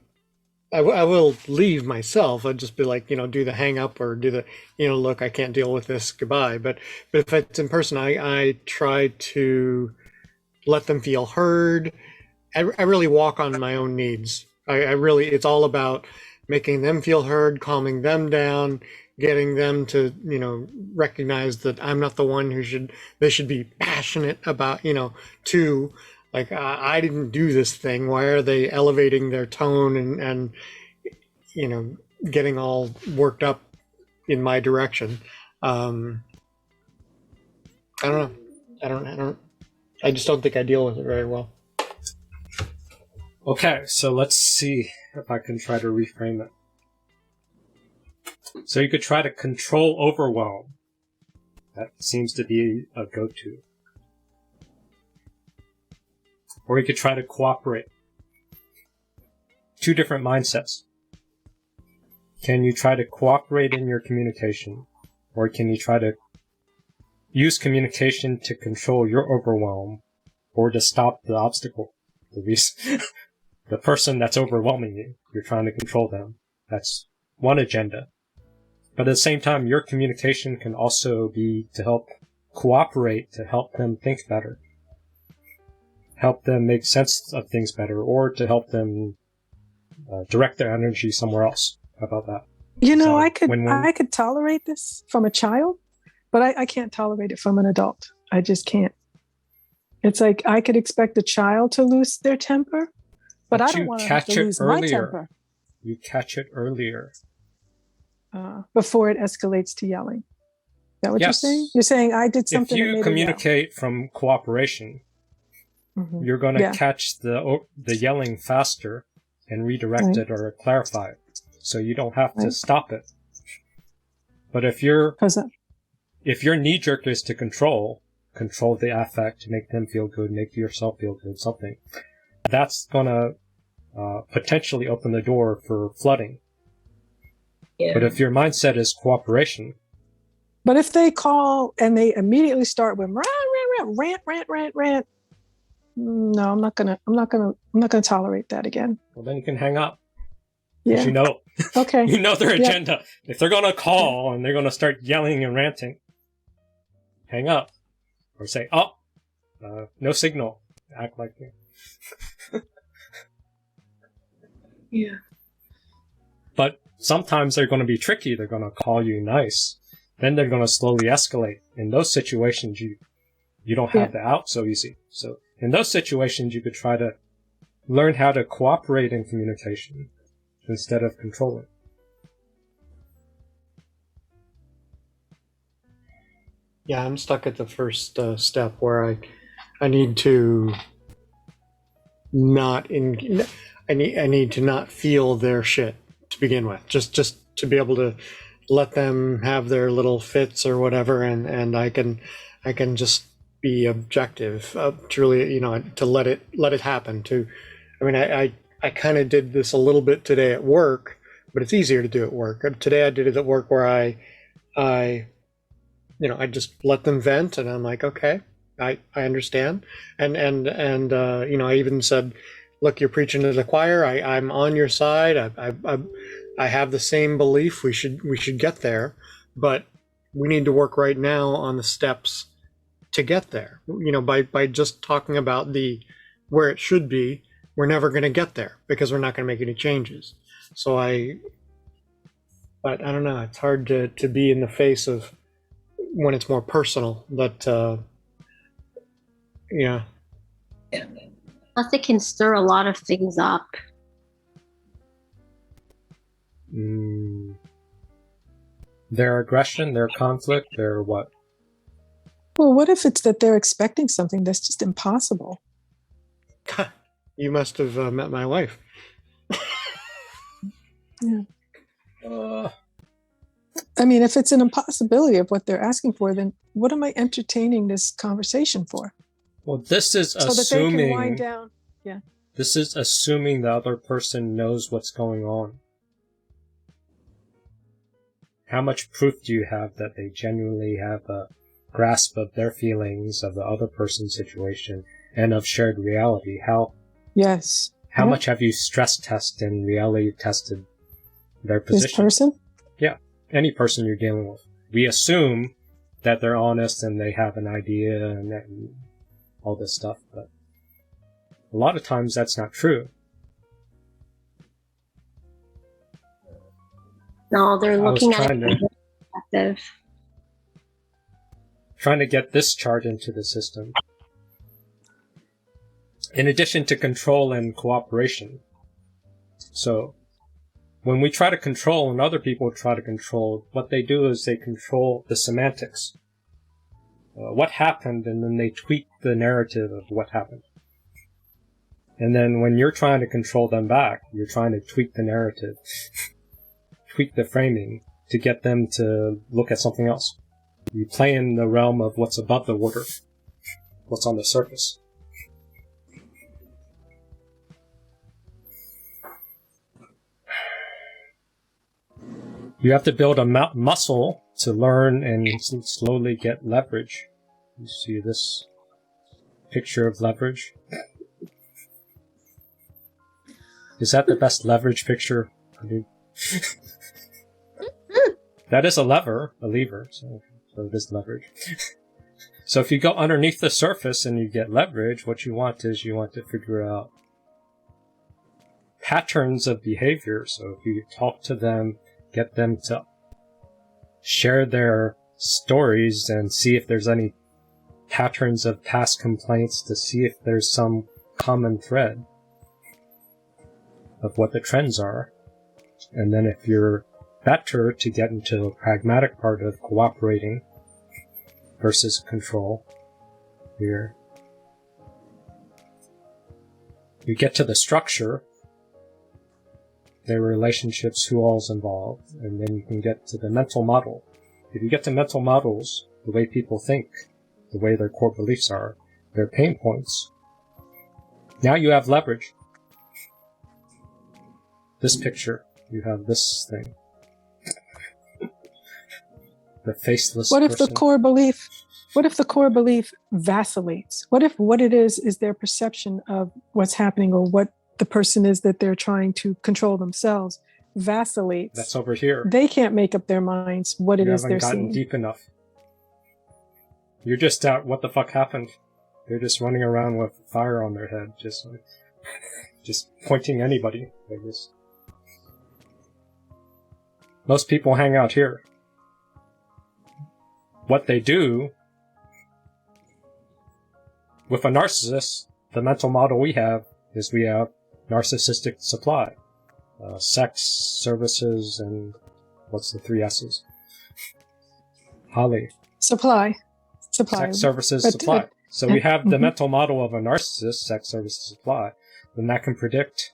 I will leave myself. I'd just be like, do the hang up, or do the, look, I can't deal with this, goodbye. But if it's in person, I try to let them feel heard. I really walk on my own needs. I really, it's all about making them feel heard, calming them down, getting them to, recognize that I'm not the one they should be passionate about, too. Like, I didn't do this thing. Why are they elevating their tone and getting all worked up in my direction? I don't know. I just don't think I deal with it very well. Okay, so let's see if I can try to reframe it. So you could try to control overwhelm. That seems to be a go-to. Or you could try to cooperate. Two different mindsets. can you try to cooperate in your communication? Or can you try to use communication to control your overwhelm or to stop the obstacle? The person that's overwhelming you, you're trying to control them. That's one agenda. But at the same time, your communication can also be to help cooperate, to help them think better, help them make sense of things better, or to help them direct their energy somewhere else. How about that? You know, So, I could tolerate this from a child, but I can't tolerate it from an adult. I just can't. It's like I could expect a child to lose their temper, but I don't want to have to lose my temper. You catch it earlier. Before it escalates to yelling. Is that what Yes. you're saying? You're saying I did something that If made you it communicate from cooperation, yell. you're going to Yeah. catch the yelling faster and redirect it or clarify it. So you don't have to stop it. But if your knee-jerk is to control the affect, make them feel good, make yourself feel good, something, that's going to potentially open the door for flooding. Yeah. But if your mindset is cooperation. But if they call and they immediately start with rant, no, I'm not gonna tolerate that again. Well, then you can hang up. Yeah. You know. Okay. You know their agenda. Yeah. If they're gonna call and they're gonna start yelling and ranting, hang up, or say, no signal. Act like you. Yeah. But sometimes they're going to be tricky. They're going to call you nice. Then they're going to slowly escalate. In those situations, you don't have the out so easy. So in those situations, you could try to learn how to cooperate in communication instead of controlling. Yeah, I'm stuck at the first step where I need to not I need to not feel their shit to begin with. Just to be able to let them have their little fits or whatever, and I can just be objective, truly, to let it happen. I kind of did this a little bit today at work, but it's easier to do at work. Today I did it at work where I just let them vent, and I'm like, okay, I understand, and I even said, look, you're preaching to the choir. I'm on your side. I have the same belief. We should get there, but we need to work right now on the steps to get there. By just talking about where it should be, we're never going to get there because we're not going to make any changes. But I don't know. It's hard to be in the face of when it's more personal. But yeah. Plus, it can stir a lot of things up. Their aggression, their conflict, their what? Well, what if it's that they're expecting something that's just impossible? You must have met my wife. Yeah. I mean, if it's an impossibility of what they're asking for, then what am I entertaining this conversation for? Well, this is so assuming. That they can wind down. Yeah. This is assuming the other person knows what's going on. How much proof do you have that they genuinely have a grasp of their feelings, of the other person's situation, and of shared reality? How much have you stress tested and reality tested their position? This person? Yeah, any person you're dealing with. We assume that they're honest and they have an idea and all this stuff, but a lot of times that's not true. No, they're looking at it from their perspective. Trying to get this chart into the system. In addition to control and cooperation. So, when we try to control and other people try to control, what they do is they control the semantics. What happened, and then they tweak the narrative of what happened. And then when you're trying to control them back, you're trying to tweak the narrative, tweak the framing to get them to look at something else. You play in the realm of what's above the water, what's on the surface. You have to build a muscle to learn and slowly get leverage. You see this picture of leverage? Is that the best leverage picture? That is a lever, so it is leverage. So if you go underneath the surface and you get leverage, what you want is you want to figure out patterns of behavior. So if you talk to them, get them to share their stories and see if there's any patterns of past complaints, to see if there's some common thread of what the trends are. And then if you're better to get into the pragmatic part of cooperating versus control, here you get to the structure, their relationships, who all's involved, and then you can get to the mental model. If you get to mental models, the way people think, the way their core beliefs are, their pain points, now you have leverage. This picture, you have this thing. The faceless What if person. the core belief vacillates? What if what it is their perception of what's happening, or what the person is that they're trying to control themselves vacillates? That's over here. They can't make up their minds what it is they're You haven't gotten seeing. deep enough. You're just out, what the fuck happened? They're just running around with fire on their head, just pointing anybody. Most people hang out here. What they do with a narcissist, the mental model we have is we have narcissistic supply. Sex, services, and what's the 3 S's? Holly. Supply. Sex, services, supply. So we have the mental model of a narcissist, sex, services, supply. Then that can predict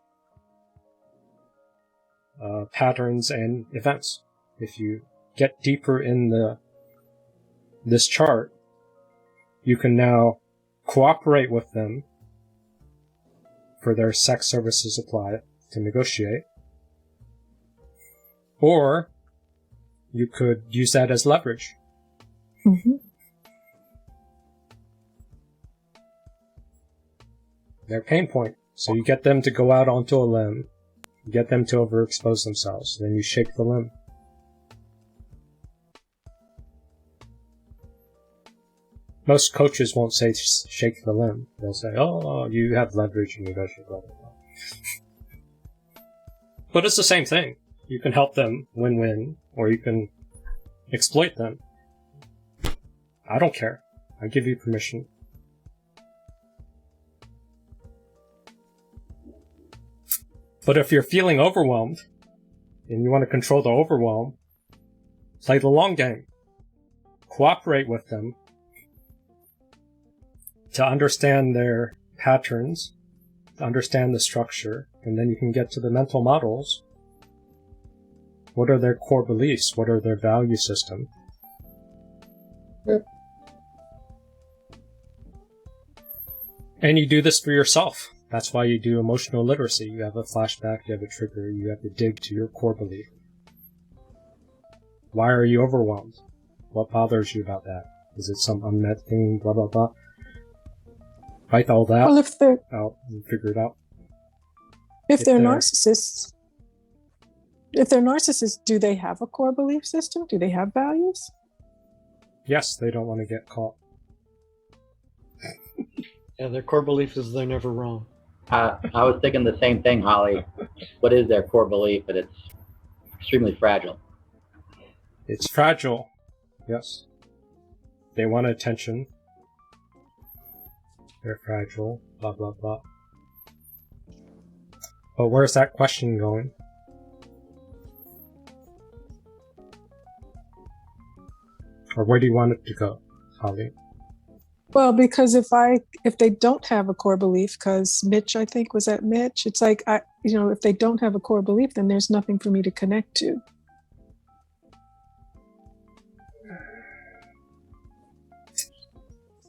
patterns and events. If you get deeper in this chart, you can now cooperate with them for their sex, services, supply to negotiate. Or you could use that as leverage. Mm-hmm. Their pain point. So you get them to go out onto a limb, you get them to overexpose themselves, then you shake the limb. Most coaches won't say shake the limb. They'll say, oh, you have leverage and you negotiate, blah, blah, blah. But it's the same thing. You can help them win-win, or you can exploit them. I don't care. I give you permission. But if you're feeling overwhelmed, and you want to control the overwhelm, play the long game. Cooperate with them to understand their patterns, to understand the structure, and then you can get to the mental models. What are their core beliefs? What are their value system? Yep. And you do this for yourself. That's why you do emotional literacy. You have a flashback, you have a trigger, you have to dig to your core belief. Why are you overwhelmed? What bothers you about that? Is it some unmet thing, blah, blah, blah? Write all that out and figure it out. If they're narcissists, do they have a core belief system? Do they have values? Yes, they don't want to get caught. Yeah, their core belief is they're never wrong. I was thinking the same thing, Holly. What is their core belief? But it's extremely fragile. It's fragile, yes. They want attention. They're fragile, blah, blah, blah. But where's that question going? Or where do you want it to go, Holly? Well, because if they don't have a core belief, because Mitch, I think, was at Mitch, it's like, if they don't have a core belief, then there's nothing for me to connect to.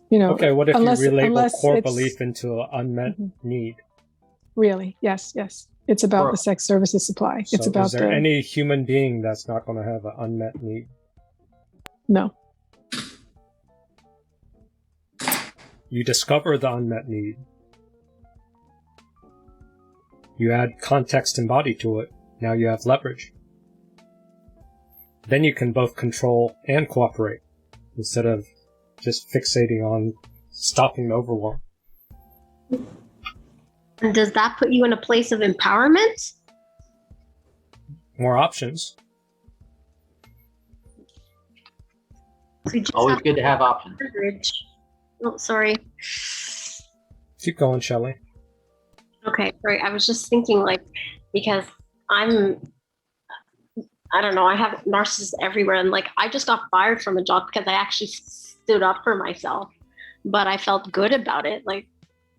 Okay, what if you relabel core it's belief into an unmet need? Really? Yes. It's about the sex services supply. So It's about is there any human being that's not going to have an unmet need? No. You discover the unmet need. You add context and body to it. Now you have leverage. Then you can both control and cooperate instead of just fixating on stopping the overwhelm. And does that put you in a place of empowerment? More options. Always good to have options. Leverage. Oh, sorry. Keep going, Shelley. Okay, right. I was just thinking, like, because I don't know, I have narcissists everywhere. And like, I just got fired from a job because I actually stood up for myself, but I felt good about it. Like,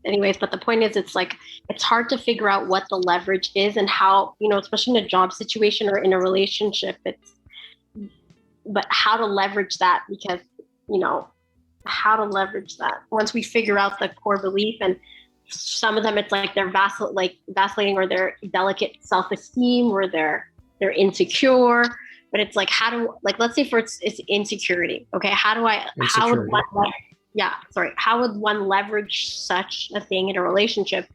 anyways, but the point is, it's like, it's hard to figure out what the leverage is and how, you know, especially in a job situation or in a relationship, but how to leverage that, because, you know, how to leverage that once we figure out the core belief. And some of them, it's like they're vacillating, or their delicate self-esteem, or they're insecure. But it's like, how do, like, let's say it's insecurity. Okay, how would one leverage such a thing in a relationship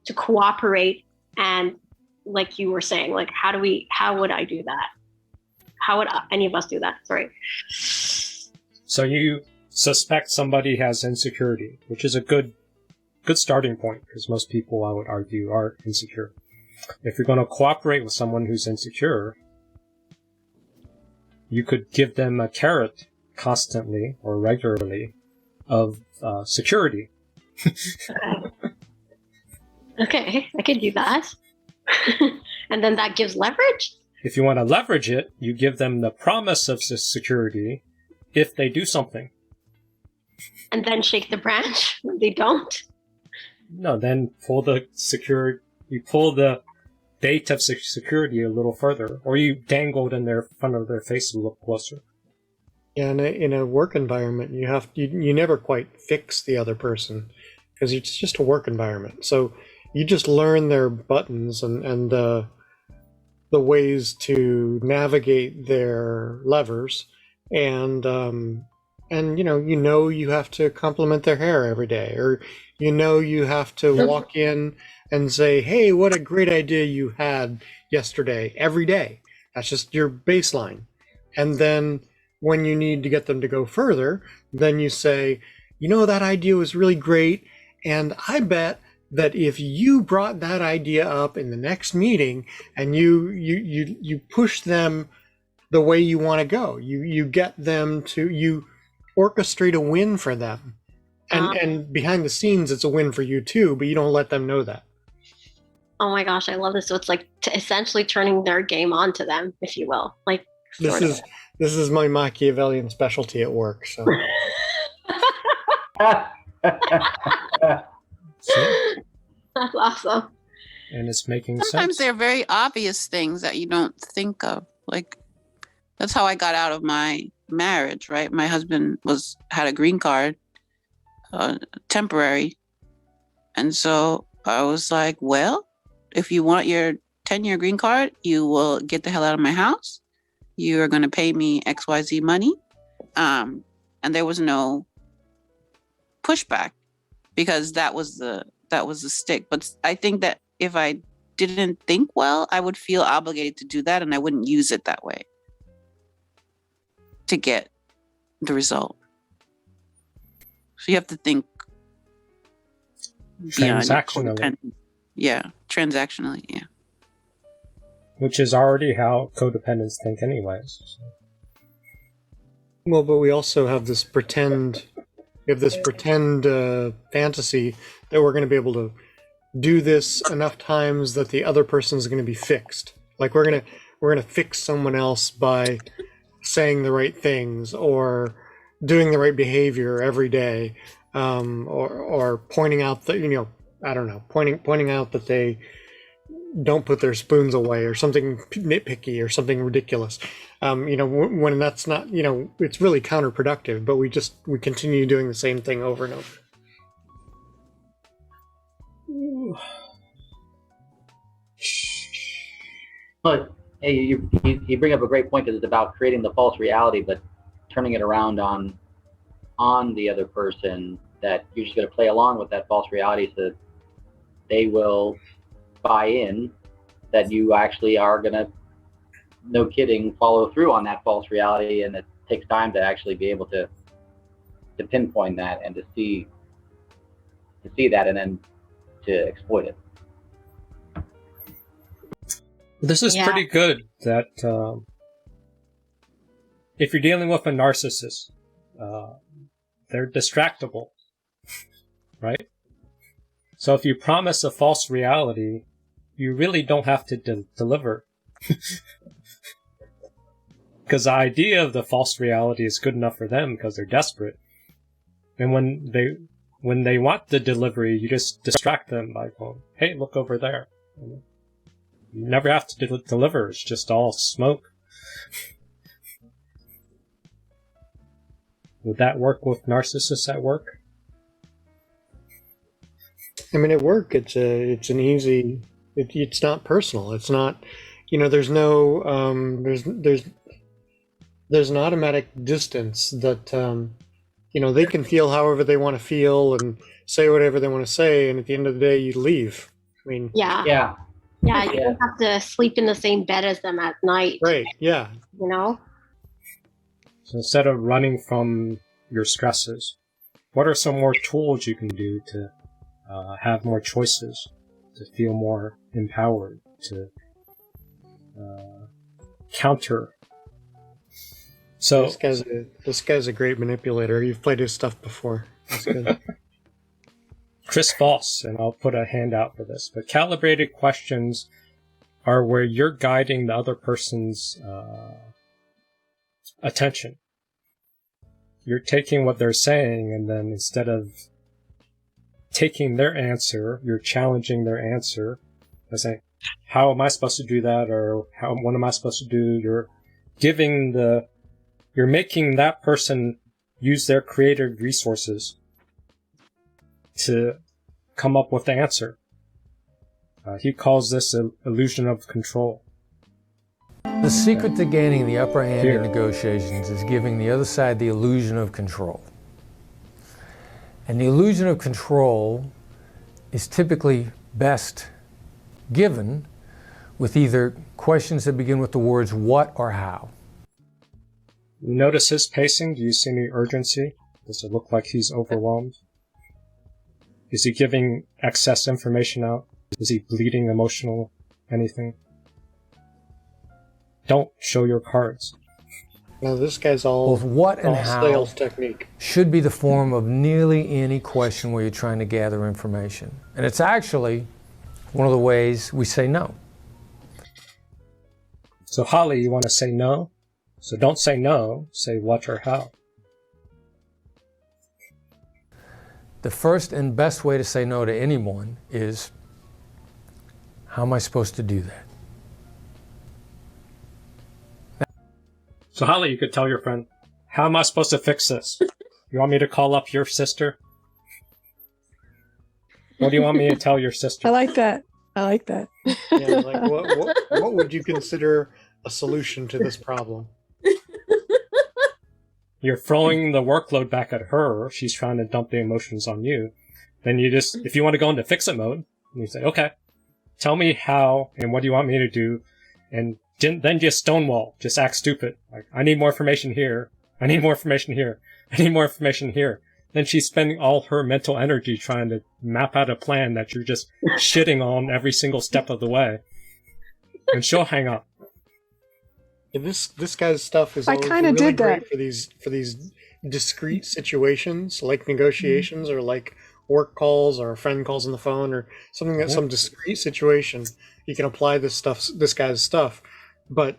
to cooperate? And like you were saying, like, how would I do that? How would any of us do that? Sorry. So you suspect somebody has insecurity, which is a good starting point, because most people, I would argue, are insecure. If you're going to cooperate with someone who's insecure, you could give them a carrot constantly or regularly of security. Okay, I could do that. And then that gives leverage? If you want to leverage it, you give them the promise of security if they do something. And then shake the branch when they don't? No, then pull the bait of security a little further, or you dangle it in their front of their face a little closer. Yeah, in a work environment, you never quite fix the other person, because it's just a work environment. So you just learn their buttons and the ways to navigate their levers, and you have to compliment their hair every day, or you have to walk in and say, hey, what a great idea you had yesterday, every day. That's just your baseline. And then when you need to get them to go further, then you say, that idea was really great, and I bet that if you brought that idea up in the next meeting and you push them the way you want to go, you get them to, you orchestrate a win for them. And behind the scenes, it's a win for you too, but you don't let them know that. Oh my gosh, I love this. So it's like essentially turning their game on to them, if you will. Like, this is my Machiavellian specialty at work. So. That's awesome. And it's making sense. Sometimes they're very obvious things that you don't think of. Like, that's how I got out of my marriage, right? My husband had a green card, temporary. And so I was like, well, if you want your 10-year green card, you will get the hell out of my house. You are going to pay me XYZ money. And there was no pushback, because that was the stick. But I think that if I didn't think well, I would feel obligated to do that, and I wouldn't use it that way to get the result. So you have to think transactionally. Yeah, transactionally, yeah. Which is already how codependents think anyways. So. Well, but we also have this pretend fantasy that we're going to be able to do this enough times that the other person is going to be fixed. Like we're going to fix someone else by saying the right things or doing the right behavior every day, or pointing out that pointing out that they don't put their spoons away, or something nitpicky or something ridiculous. When that's not, it's really counterproductive, but we continue doing the same thing over and over. But hey, you bring up a great point because it's about creating the false reality, but turning it around on the other person, that you're just going to play along with that false reality so that they will buy in that you actually are going to, no kidding, follow through on that false reality. And it takes time to actually be able to pinpoint that and to see that and then to exploit it. This is pretty good that if you're dealing with a narcissist, they're distractible, right? So if you promise a false reality, you really don't have to deliver. Because the idea of the false reality is good enough for them because they're desperate. And when they want the delivery, you just distract them by going, hey, look over there. You never have to deliver. It's just all smoke. Would that work with narcissists at work? I mean, at work, it's an easy. It's not personal. It's not. There's no. There's an automatic distance that. They can feel however they want to feel and say whatever they want to say, and at the end of the day, you leave. I mean. Yeah. You don't have to sleep in the same bed as them at night. Right. Yeah. So instead of running from your stresses, what are some more tools you can do to have more choices, to feel more empowered, to counter? So this guy's a great manipulator. You've played his stuff before. That's good. Chris Voss, and I'll put a hand out for this, but calibrated questions are where you're guiding the other person's attention. You're taking what they're saying, and then instead of taking their answer, you're challenging their answer by saying, how am I supposed to do that? Or what am I supposed to do? You're making that person use their creative resources to come up with the answer. He calls this an illusion of control. The secret to gaining the upper hand in negotiations is giving the other side the illusion of control. And the illusion of control is typically best given with either questions that begin with the words what or how. Notice his pacing. Do you see any urgency? Does it look like he's overwhelmed? Is he giving excess information out? Is he bleeding emotional? Anything? Don't show your cards. Now this guy's all both what and how sales technique. Should be the form of nearly any question where you're trying to gather information. And it's actually one of the ways we say no. So Holly, you want to say no? So don't say no, say what or how. The first and best way to say no to anyone is, how am I supposed to do that? So Holly, you could tell your friend, how am I supposed to fix this? You want me to call up your sister? What do you want me to tell your sister? I like that. Yeah, like what would you consider a solution to this problem? You're throwing the workload back at her. She's trying to dump the emotions on you. Then you just, if you want to go into fix-it mode, you say, okay, tell me how and what do you want me to do? And then just stonewall. Just act stupid. Like, I need more information here. I need more information here. I need more information here. Then she's spending all her mental energy trying to map out a plan that you're just shitting on every single step of the way. And she'll hang up. Yeah, this guy's stuff is always really great for these discrete situations, like negotiations or like work calls or a friend calls on the phone or something that's some discrete situation. You can apply this guy's stuff. But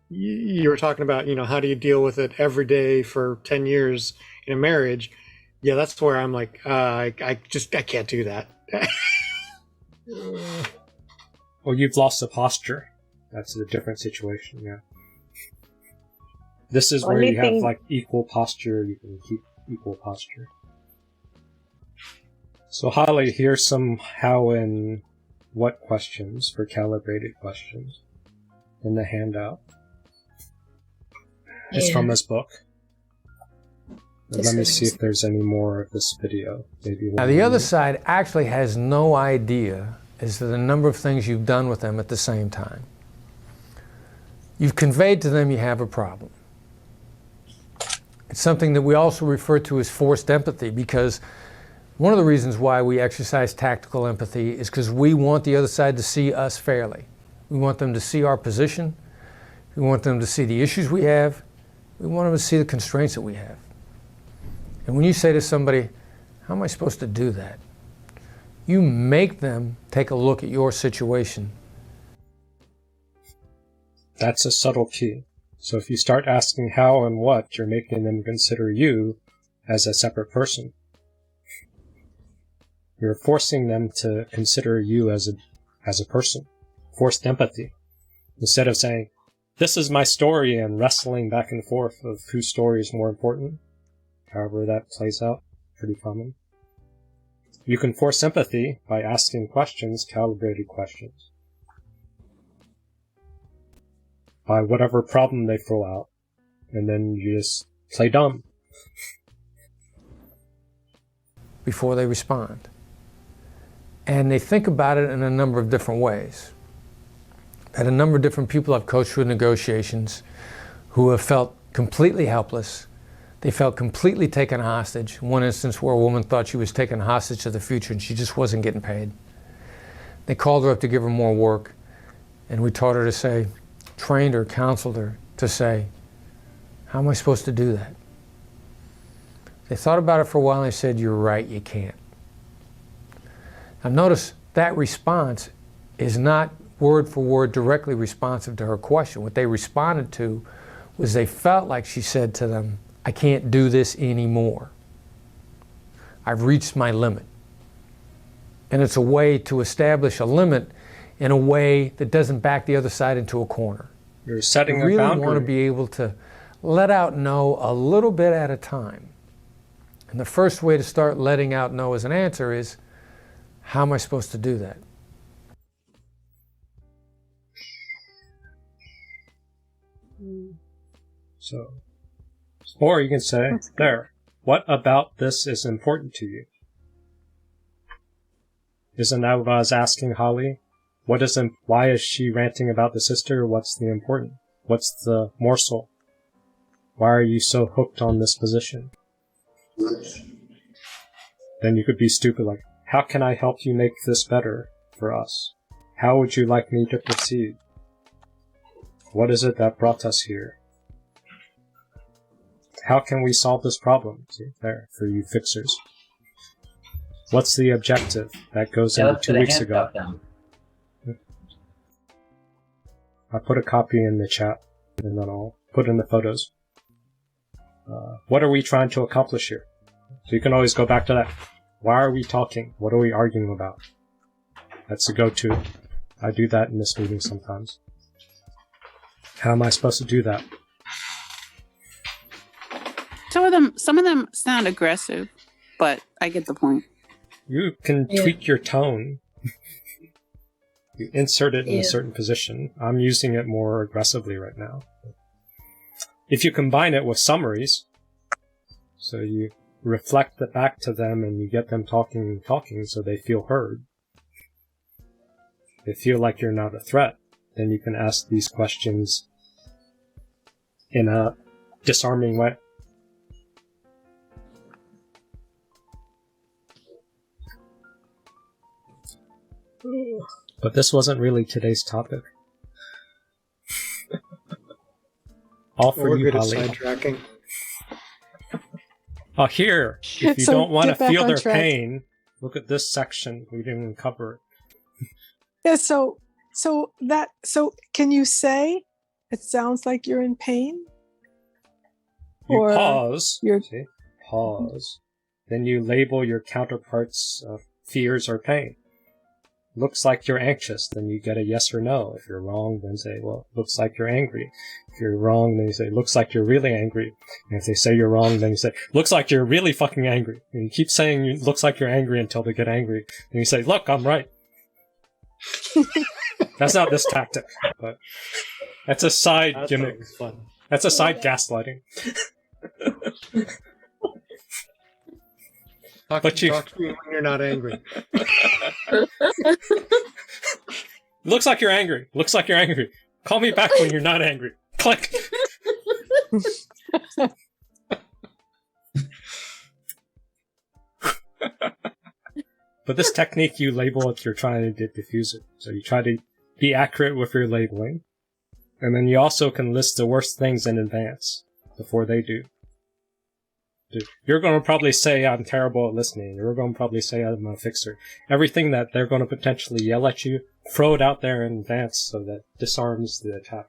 you were talking about, how do you deal with it every day for 10 years in a marriage? Yeah, that's where I'm like, I can't do that. Well, you've lost the posture. That's a different situation, yeah. This is where you have like equal posture. You can keep equal posture. So Holly, here's some how and what questions for calibrated questions. in the handout. It's from his book. Let me see if there's any more of this video. Maybe now, the other side actually has no idea as to the number of things you've done with them at the same time. You've conveyed to them you have a problem. It's something that we also refer to as forced empathy, because one of the reasons why we exercise tactical empathy is because we want the other side to see us fairly. We want them to see our position. We want them to see the issues we have. We want them to see the constraints that we have. And when you say to somebody, how am I supposed to do that? You make them take a look at your situation. That's a subtle key. So if you start asking how and what, you're making them consider you as a separate person. You're forcing them to consider you as a person. Forced empathy. Instead of saying, this is my story, and wrestling back and forth of whose story is more important. However that plays out, pretty common. You can force empathy by asking questions, calibrated questions. By whatever problem they throw out, and then you just play dumb. Before they respond. And they think about it in a number of different ways. I've had a number of different people I've coached through negotiations who have felt completely helpless. They felt completely taken hostage. One instance where a woman thought she was taken hostage to the future and she just wasn't getting paid. They called her up to give her more work, and we taught her to say, trained her, counseled her to say, how am I supposed to do that? They thought about it for a while and they said, you're right, you can't. Now notice that response is not word for word directly responsive to her question. What they responded to was they felt like she said to them, I can't do this anymore. I've reached my limit. And it's a way to establish a limit in a way that doesn't back the other side into a corner. You're setting you really a boundary. Want to be able to let out no a little bit at a time. And the first way to start letting out no as an answer is, how am I supposed to do that? So, or you can say, there, what about this is important to you? Isn't that what I was asking Holly? Why is she ranting about the sister? What's the important? What's the morsel? Why are you so hooked on this position? Then you could be stupid like, how can I help you make this better for us? How would you like me to proceed? What is it that brought us here? How can we solve this problem? See, there, for you fixers. What's the objective? That goes into 2 weeks ago. I put a copy in the chat, and then I'll put in the photos. What are we trying to accomplish here? So you can always go back to that. Why are we talking? What are we arguing about? That's the go-to. I do that in this meeting sometimes. How am I supposed to do that? Some of them sound aggressive, but I get the point. You can tweak your tone. You insert it in a certain position. I'm using it more aggressively right now. If you combine it with summaries, so you reflect it back to them and you get them talking so they feel heard. They feel like you're not a threat. Then you can ask these questions in a disarming way. But this wasn't really today's topic. All for you, Holly. Sidetracking. Oh, here, if you So don't want to get back feel on their track. pain, look at this section. We didn't even cover it. Yeah, so can you say it sounds like you're in pain? You Or pause. you're- See? Pause. Then you label your counterparts' fears or pain. Looks like you're anxious, then you get a yes or no. If you're wrong, then say, well, looks like you're angry. If you're wrong, then you say, looks like you're really angry. And if they say you're wrong, then you say, looks like you're really fucking angry. And you keep saying, looks like you're angry until they get angry. And you say, look, I'm right. That's not this tactic, but That's a side That gimmick. was fun. That's a side gaslighting. Talk to me when you're not angry. Looks like you're angry. Looks like you're angry. Call me back when you're not angry. Click. But this technique, you label it, you're trying to diffuse it. So you try to be accurate with your labeling. And then you also can list the worst things in advance before they do. You're going to probably say, I'm terrible at listening. You're going to probably say, I'm a fixer. Everything that they're going to potentially yell at you, throw it out there in advance so that disarms the attack.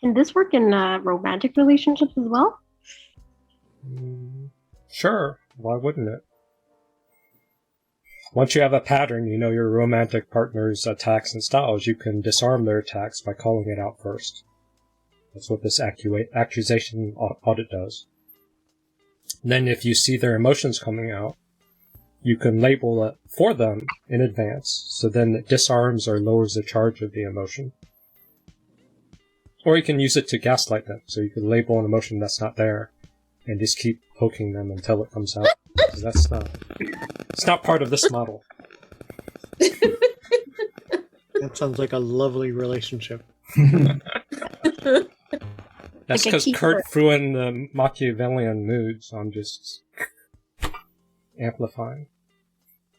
Can this work in romantic relationships as well? Sure. Why wouldn't it? Once you have a pattern, you know your romantic partner's attacks and styles, you can disarm their attacks by calling it out first. That's what this accusation audit does. Then if you see their emotions coming out, you can label it for them in advance, so then it disarms or lowers the charge of the emotion. Or you can use it to gaslight them, so you can label an emotion that's not there, and just keep poking them until it comes out. So that's not... It's not part of this model. That sounds like a lovely relationship. That's because Kurt threw in the Machiavellian mood, so I'm just amplifying.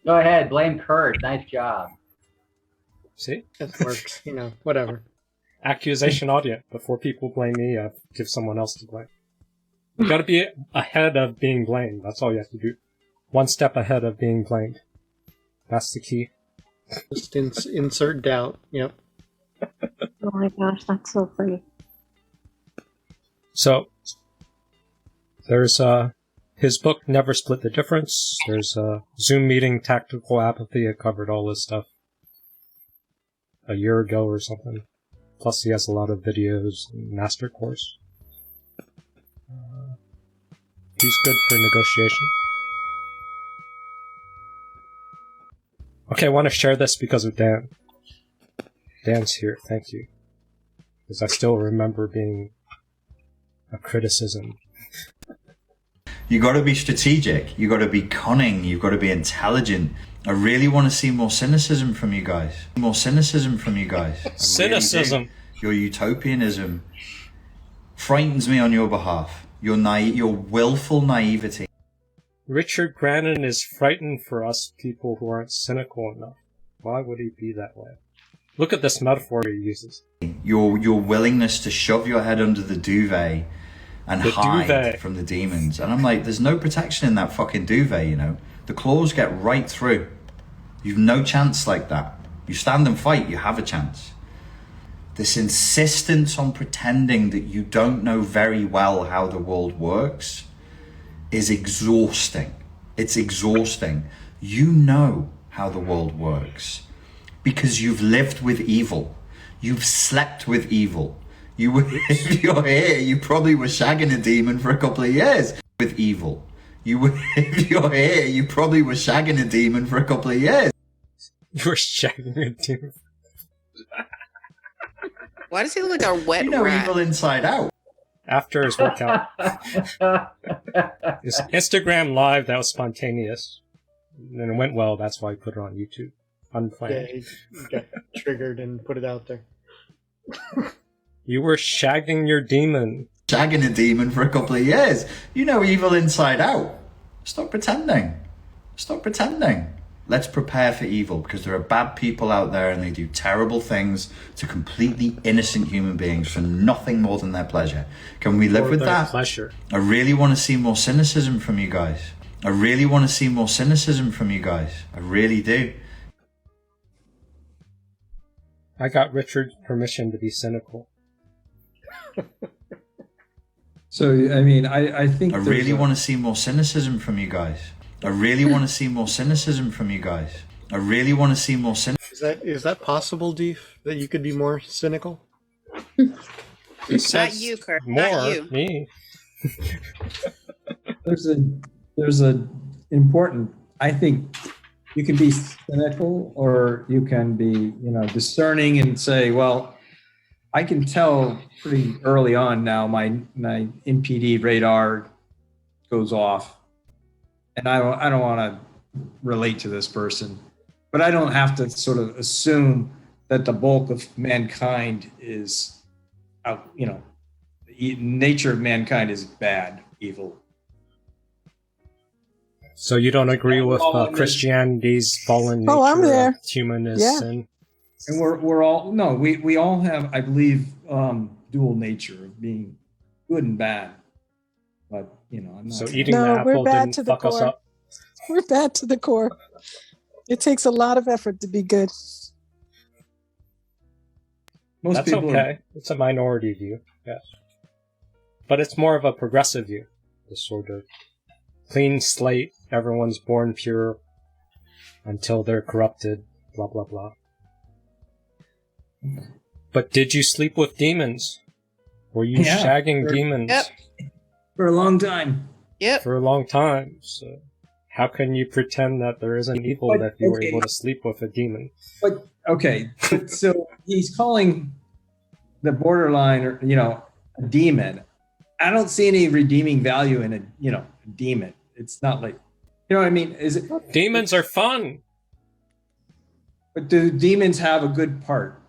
Go ahead, blame Kurt. Nice job. See? It works, whatever. Accusation audit. Before people blame me, give someone else to blame. You gotta be ahead of being blamed. That's all you have to do. One step ahead of being blamed. That's the key. Just insert doubt. Yep. Oh my gosh, that's so funny. So, there's his book, Never Split the Difference. There's Zoom meeting, tactical apathy. I covered all this stuff a year ago or something. Plus, he has a lot of videos and master course. He's good for negotiation. Okay, I want to share this because of Dan. Dan's here, thank you. Because I still remember being a criticism. You got to be strategic. You got to be cunning. You've got to be intelligent. I really want to see more cynicism from you guys. More cynicism from you guys. Cynicism. Really your utopianism frightens me on your behalf. Your willful naivety. Richard Grannon is frightened for us people who aren't cynical enough. Why would he be that way? Look at this metaphor he uses. Your willingness to shove your head under the duvet and hide from the demons. And I'm like, there's no protection in that fucking duvet, The claws get right through. You've no chance like that. You stand and fight, you have a chance. This insistence on pretending that you don't know very well how the world works is exhausting. It's exhausting. You know how the world works because you've lived with evil. You've slept with evil. If you're here, you probably were shagging a demon for a couple of years with evil. If you're here, you probably were shagging a demon for a couple of years. You were shagging a demon. Why does he look like a wet rat? Evil inside out. After his workout. His Instagram live, that was spontaneous. And it went well, that's why I put it on YouTube. Unplanned. Yeah, he got triggered and put it out there. You were shagging your demon. Shagging a demon for a couple of years. You know evil inside out. Stop pretending. Stop pretending. Let's prepare for evil, because there are bad people out there and they do terrible things to completely innocent human beings for nothing more than their pleasure. Can we live with that? Pleasure. I really want to see more cynicism from you guys. I really want to see more cynicism from you guys. I really do. I got Richard's permission to be cynical. So, I mean, I think I really want to see more cynicism from you guys. I really want to see more cynicism from you guys. I really want to see more cynicism. Is that possible, Deef? That you could be more cynical? Not you, Kurt. Not you. Me. there's a important, I think You can be cynical, or you can be, discerning and say, well, I can tell pretty early on now my NPD radar goes off, and I don't want to relate to this person, but I don't have to sort of assume that the bulk of mankind is out. The nature of mankind is bad, evil. So you don't agree with Christianity's fallen nature? Oh, I'm there. Human is sin. And we're all we all have, I believe, dual nature of being good and bad. But I'm not. So eating the apple didn't fuck us up. We're bad to the core. It takes a lot of effort to be good. That's okay. It's a minority view, yes. But it's more of a progressive view. This sort of clean slate, everyone's born pure until they're corrupted, blah, blah, blah. But did you sleep with demons? Were you shagging demons? Yep. For a long time. Yep. For a long time. So how can you pretend that there isn't evil if you were able to sleep with a demon? But so he's calling the borderline, a demon. I don't see any redeeming value in a demon. It's not like, what I mean? Is it? Demons are fun. But do demons have a good part?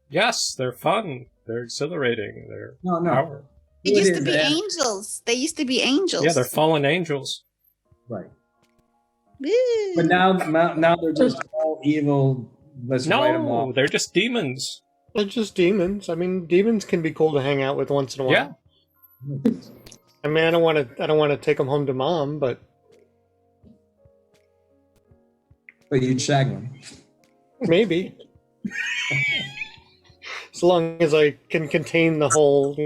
Yes, they're fun. They're exhilarating. They're power. They used to be angels. They used to be angels. Yeah, they're fallen angels. Right. Woo. But now they're just all evil. Let's write them off. They're just demons. They're just demons. I mean, demons can be cool to hang out with once in a while. Yeah. I mean, I don't want to take them home to mom, but you'd shag them. Maybe. As long as I can contain the whole,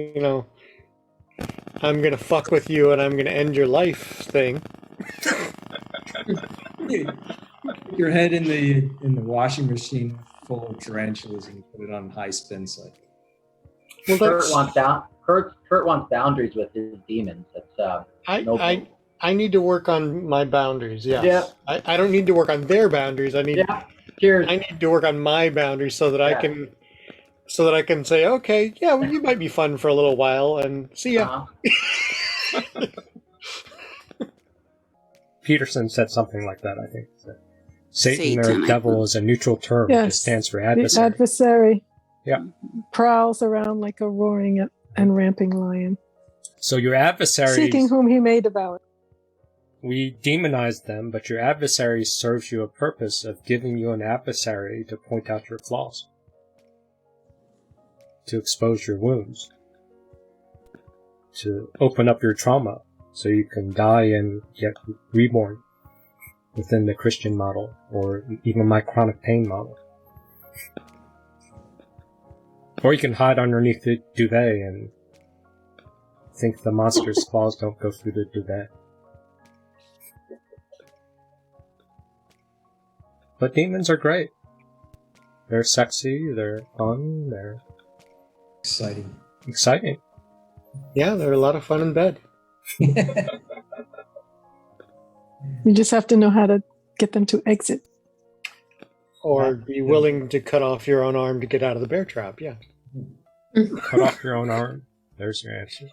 I'm gonna fuck with you and I'm gonna end your life thing. Put your head in the washing machine full of tarantulas and put it on high spin cycle. Well, Kurt wants boundaries with his demons. That's I need to work on my boundaries. Yes. Yeah. I don't need to work on their boundaries. I need to work on my boundaries so that I can say, okay, yeah, well, you might be fun for a little while, and see ya. Peterson said something like that, I think. Satan or devil is a neutral term. It stands for adversary. The adversary. Yeah. Prowls around like a roaring and ramping lion. So your adversary... Seeking whom he may devour. We demonize them, but your adversary serves you a purpose of giving you an adversary to point out your flaws. To expose your wounds. To open up your trauma so you can die and get reborn within the Christian model, or even my chronic pain model. Or you can hide underneath the duvet and think the monster's claws don't go through the duvet. But demons are great. They're sexy, they're fun, they're... Exciting. Yeah, they're a lot of fun in bed. You just have to know how to get them to exit. Or be willing to cut off your own arm to get out of the bear trap, yeah. Cut off your own arm. There's your answer.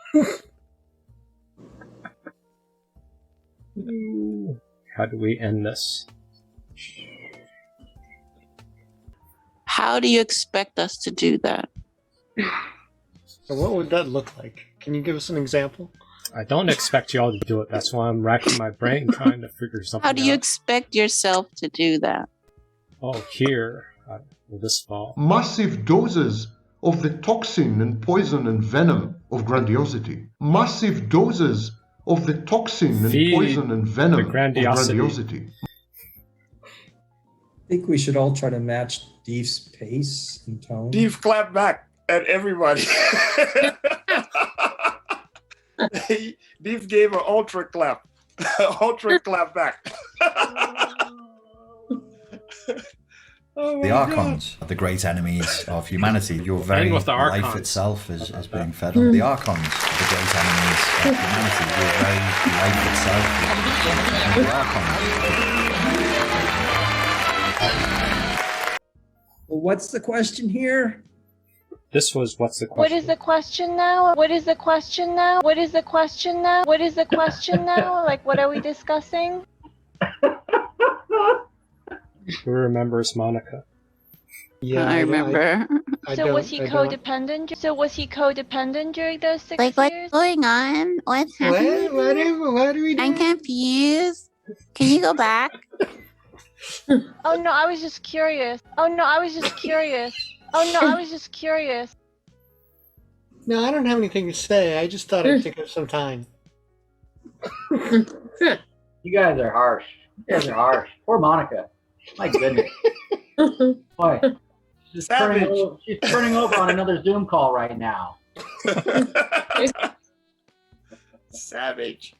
How do we end this? How do you expect us to do that? So what would that look like? Can you give us an example? I don't expect y'all to do it. That's why I'm racking my brain trying to figure something out. How do you expect yourself to do that? Oh, here. This fall. Massive doses of the toxin and poison and venom of grandiosity. Massive doses of the toxin and poison and venom of grandiosity. I think we should all try to match Deef's pace and tone. Deef clap back at everybody. Deef gave an ultra clap. Ultra clap back. The Archons are the great enemies of humanity. Your very life itself is being fed on. The Archons are the great enemies of humanity. Your very life itself is being fed on. The Archons. what's the question here? This was what's the question? What is the question now? What is the question now? What is the question now? What is the question now? Like, what are we discussing? Who remembers Monica? Yeah, I remember. So was he codependent? So was he codependent during those 6 years? What's going on? What's happening? What are we doing? I'm confused. Can you go back? Oh no, I was just curious. Oh no, I was just curious. Oh no, I was just curious. No, I don't have anything to say. I just thought I'd take up some time. You guys are harsh. You guys are harsh. Poor Monica. My goodness. Boy, she's turning over on another Zoom call right now. Savage.